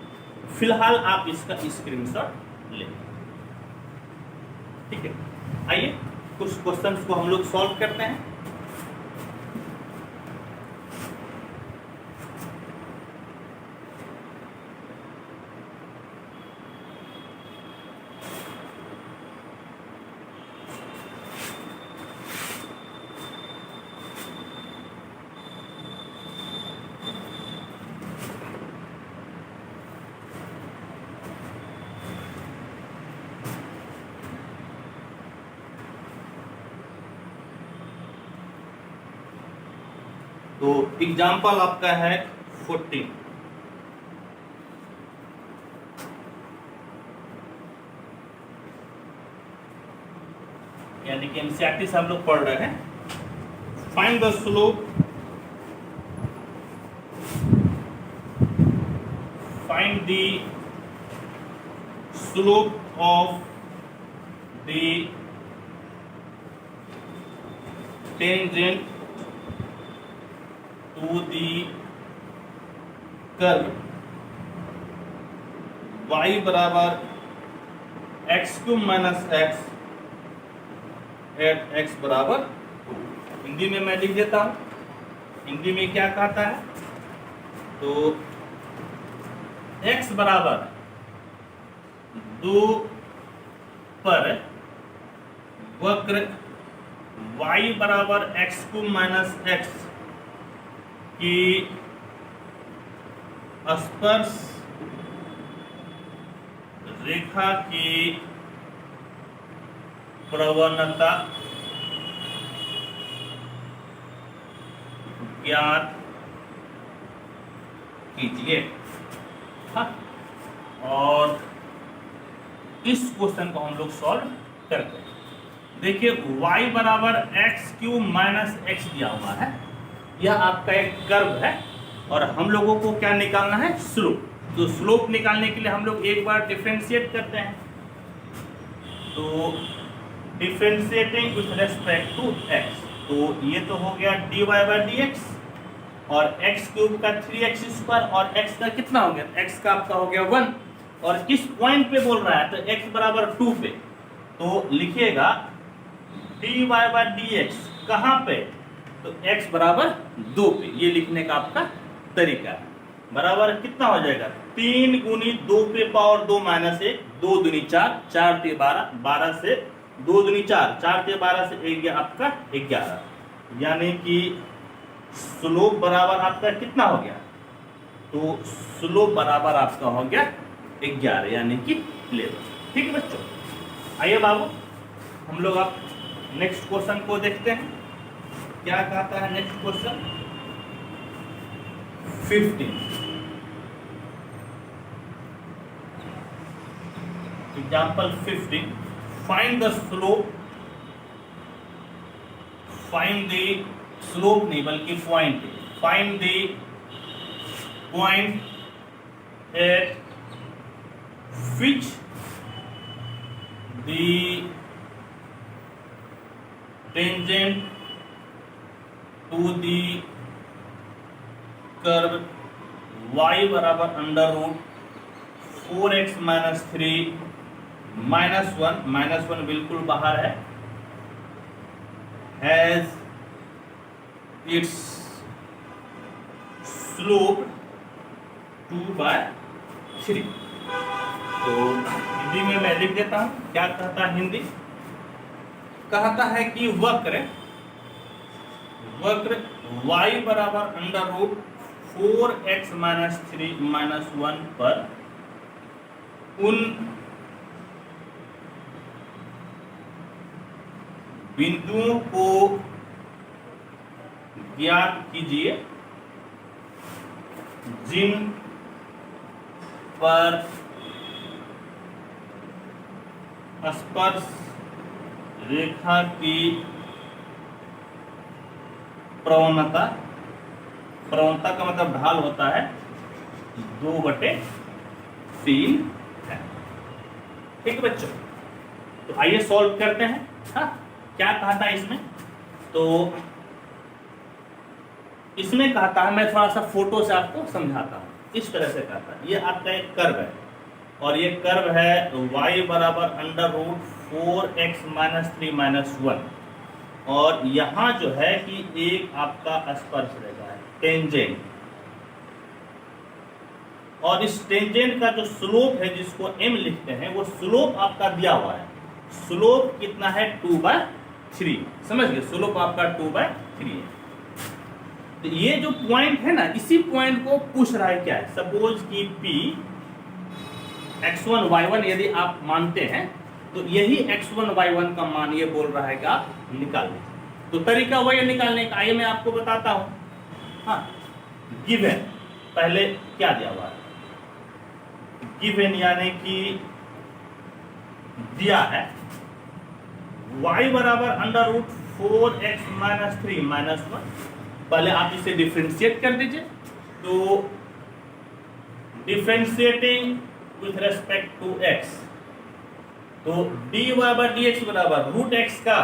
फिलहाल आप इसका स्क्रीनशॉट लें। ठीक है, आइए कुछ क्वेश्चंस को हम लोग सॉल्व करते हैं। तो एग्जाम्पल आपका है 14। यानी कि एनसीईआरटी से हम लोग पढ़ रहे हैं। Find the slope, find the slope of the tangent to the curve y बराबर x cube minus x at x बराबर 2। हिंदी में मैं लिख देता हूं, हिंदी में क्या कहता है, तो x बराबर 2 पर वक्र y बराबर एक्स क्यूब माइनस एक्स की स्पर्श रेखा की प्रवणता ज्ञात कीजिए। हाँ, और इस क्वेश्चन को हम लोग सॉल्व करते हैं। देखिए y बराबर एक्स क्यूब माइनस एक्स दिया हुआ है, यह आपका एक कर्व है और हम लोगों को क्या निकालना है, स्लोप। तो स्लोप निकालने के लिए हम लोग एक बार डिफरेंशिएट करते हैं। तो differentiating with respect to x, तो ये तो हो गया dy बाई डी एक्स, और एक्स क्यूब का 3x स्क्वायर, और x का कितना हो गया, x का आपका हो गया 1, और किस पॉइंट पे बोल रहा है, तो x बराबर 2 पे, तो लिखिएगा dy बाई डी एक्स कहाँ पे, तो x बराबर 2 पे, ये लिखने का आपका तरीका है। बराबर कितना हो जाएगा, 3 गुनी 2 पे पावर 2 माइनस 1, 2 दूनी 4, 4 ते 12, 12 से 2 दूनी 4, 4 ते 12 से 1 गया आपका 11, यानी कि स्लोप बराबर आपका कितना हो गया, तो स्लोप बराबर आपका हो गया 11, यानी कि 11। ठीक है बच्चों, आइए बाबू हम लोग आप नेक्स्ट क्वेश्चन को देखते हैं। क्या कहता है next question 15। Example 15, find the slope, find the slope नहीं बल्कि point, find the point at which the tangent to the curve y बराबर under root 4x minus 3 minus 1, minus 1 बिल्कुल बाहर है, हैज इट्स स्लोप 2/3। तो हिंदी में मैं लिख देता हूं, क्या कहता है हिंदी, कहता है कि वक्र y बराबर under root 4x minus 3 minus 1 पर उन बिंदुओं को ज्ञात कीजिए जिन पर स्पर्श रेखा की प्रवणता का मतलब ढाल होता है 2/3 है। ठीक बच्चों, तो आइए सॉल्व करते हैं। हाँ, क्या कहता है इसमें, तो इसमें कहता है, मैं थोड़ा सा फोटो से आपको समझाता हूँ। इस तरह से कहता है, ये आपका एक कर्व है और ये कर्व है y बराबर under root 4x minus 3 minus 1, और यहाँ जो है कि एक आपका स्पर्श रेखा है टेंजेंट, और इस टेंजेंट का जो स्लोप है जिसको m लिखते हैं, वो स्लोप आपका दिया हुआ है। स्लोप कितना है 2/3, समझ गए, स्लोप आपका 2/3 है। तो ये जो पॉइंट है ना, इसी पॉइंट को पूछ रहा है क्या है, सपोज कि P x1 y1 यदि आप मानते हैं तो यही x1 y1 का मान ये बोल रहा है कि आप निकाल लीजिए। तो तरीका वही निकालने का, आइए मैं आपको बताता हूं। हाँ, गिवन पहले क्या दिया हुआ है, गिवन यानी कि दिया है y बराबर under root 4x minus 3 minus 1। पहले आप इसे डिफ्रेंशिएट कर दीजिए, तो differentiating with respect to x, तो dy बाय dx बराबर रूट x का,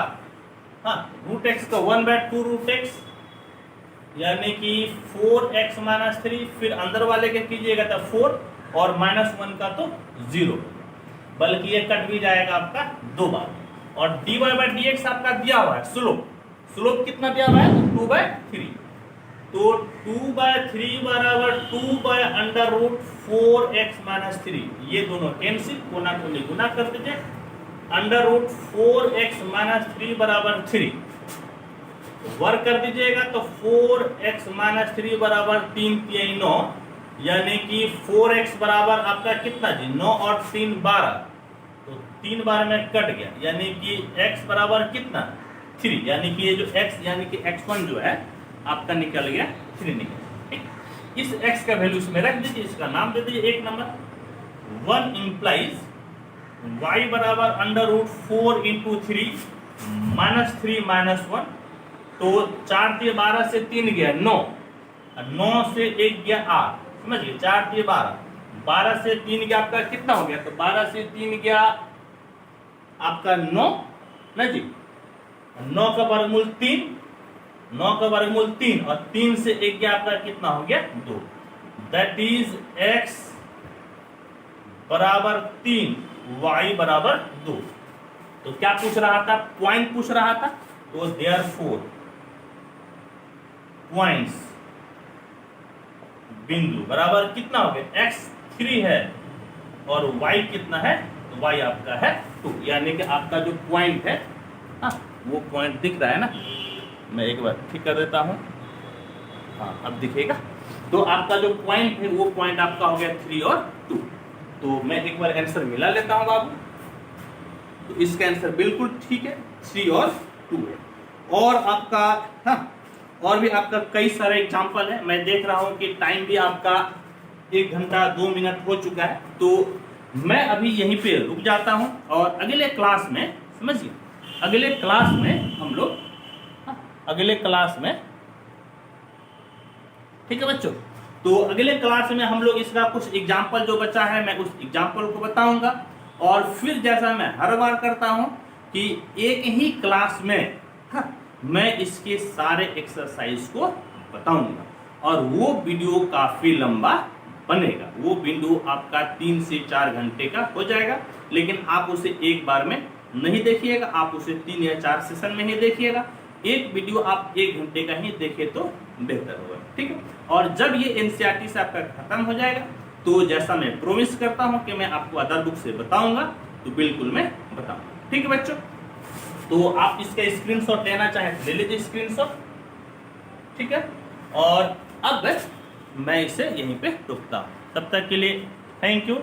हाँ, रूट x का 1/2 रूट x यानी कि 4x माइनस 3, फिर अंदर वाले के कीजिएगा तो 4 और माइनस 1 का तो 0, बल्कि ये कट भी जाएगा आपका 2 बार। और dy बाय dx आपका दिया हुआ है स्लोप, स्लोप कितना दिया हुआ है, 2/3, तो 2/3 बराबर 2 by under root 4x minus 3, ये दोनों कैंसिल, कोना को गुना कर दीजिए, अंडर रूट 4x माइनस 3 बराबर 3, वर्क कर दीजिएगा तो 4x माइनस 3 बराबर 3 3 9, यानी कि 4x बराबर आपका कितना जी, 9 और 3 12, तो 3 बार में कट गया, यानी कि x बराबर कितना 3, यानी कि ये जो x यानी कि x1 जो है आपका निकल गया 3 निकल, ठीक। इस x का वैल्यू इसमें रख दीजिए, इसका नाम दे दीजिए 1 नंबर। 1 इंप्लाइज y बराबर under root 4 into 3 minus 3 minus 1, तो 4 दिए 12 से 3 गया 9, 9 से 1 गया 8, समझिए 4 दिए 12, 12 से 3 गया आपका कितना हो गया, तो 12 से 3 गया आपका 9 ना जी, 9 का वर्गमूल 3, 9 का वर्गमूल 3 और 3 से 1 गया आपका कितना हो गया 2, दैट इज x बराबर 3 y बराबर 2। तो क्या पूछ रहा था, पॉइंट पूछ रहा था, तो देयरफॉर पॉइंट्स बिंदु बराबर कितना हो गया, x 3 है और y कितना है, तो y आपका है 2, यानी कि आपका जो पॉइंट है, हाँ, वो पॉइंट दिख रहा है ना, मैं एक बार ठीक कर देता हूं, हाँ अब दिखेगा, तो आपका जो पॉइंट है वो पॉइंट आपका हो गया 3 और 2। तो मैं एक बार आंसर मिला लेता हूं बाबू, तो इसका आंसर बिल्कुल ठीक है, 3 और 2 है। और आपका, हाँ, और भी आपका कई सारे एग्जाम्पल है, मैं देख रहा हूं कि टाइम भी आपका 1 घंटा 2 मिनट हो चुका है, तो मैं अभी यहीं पे रुक जाता हूं और अगले क्लास में, समझिए अगले क्लास में हम लोग, अगले क्लास में, ठीक है बच्चों, तो अगले क्लास में हम लोग इसका कुछ एग्जाम्पल जो बचा है मैं उस एग्जाम्पल को बताऊंगा, और फिर जैसा मैं हर बार करता हूं कि एक ही क्लास में, हाँ, मैं इसके सारे एक्सरसाइज को बताऊंगा, और वो वीडियो काफी लंबा बनेगा, वो वीडियो आपका 3 से 4 घंटे का हो जाएगा, लेकिन आप उसे एक बार में नहीं देखिएगा, आप उसे 3 या 4 सेशन में ही देखिएगा, एक वीडियो आप 1 घंटे का ही देखे तो बेहतर होगा, ठीक है। और जब ये एनसीईआरटी से आपका खत्म हो जाएगा, तो जैसा मैं प्रॉमिस करता हूं कि मैं आपको अदर बुक से बताऊंगा, तो बिल्कुल मैं बताऊंगा, ठीक है बच्चों। तो आप इसका स्क्रीनशॉट लेना चाहें तो ले लीजिए स्क्रीनशॉट, ठीक है। और अब मैं इसे यहीं पे रुकता हूं, तब तक के लिए थैंक यू।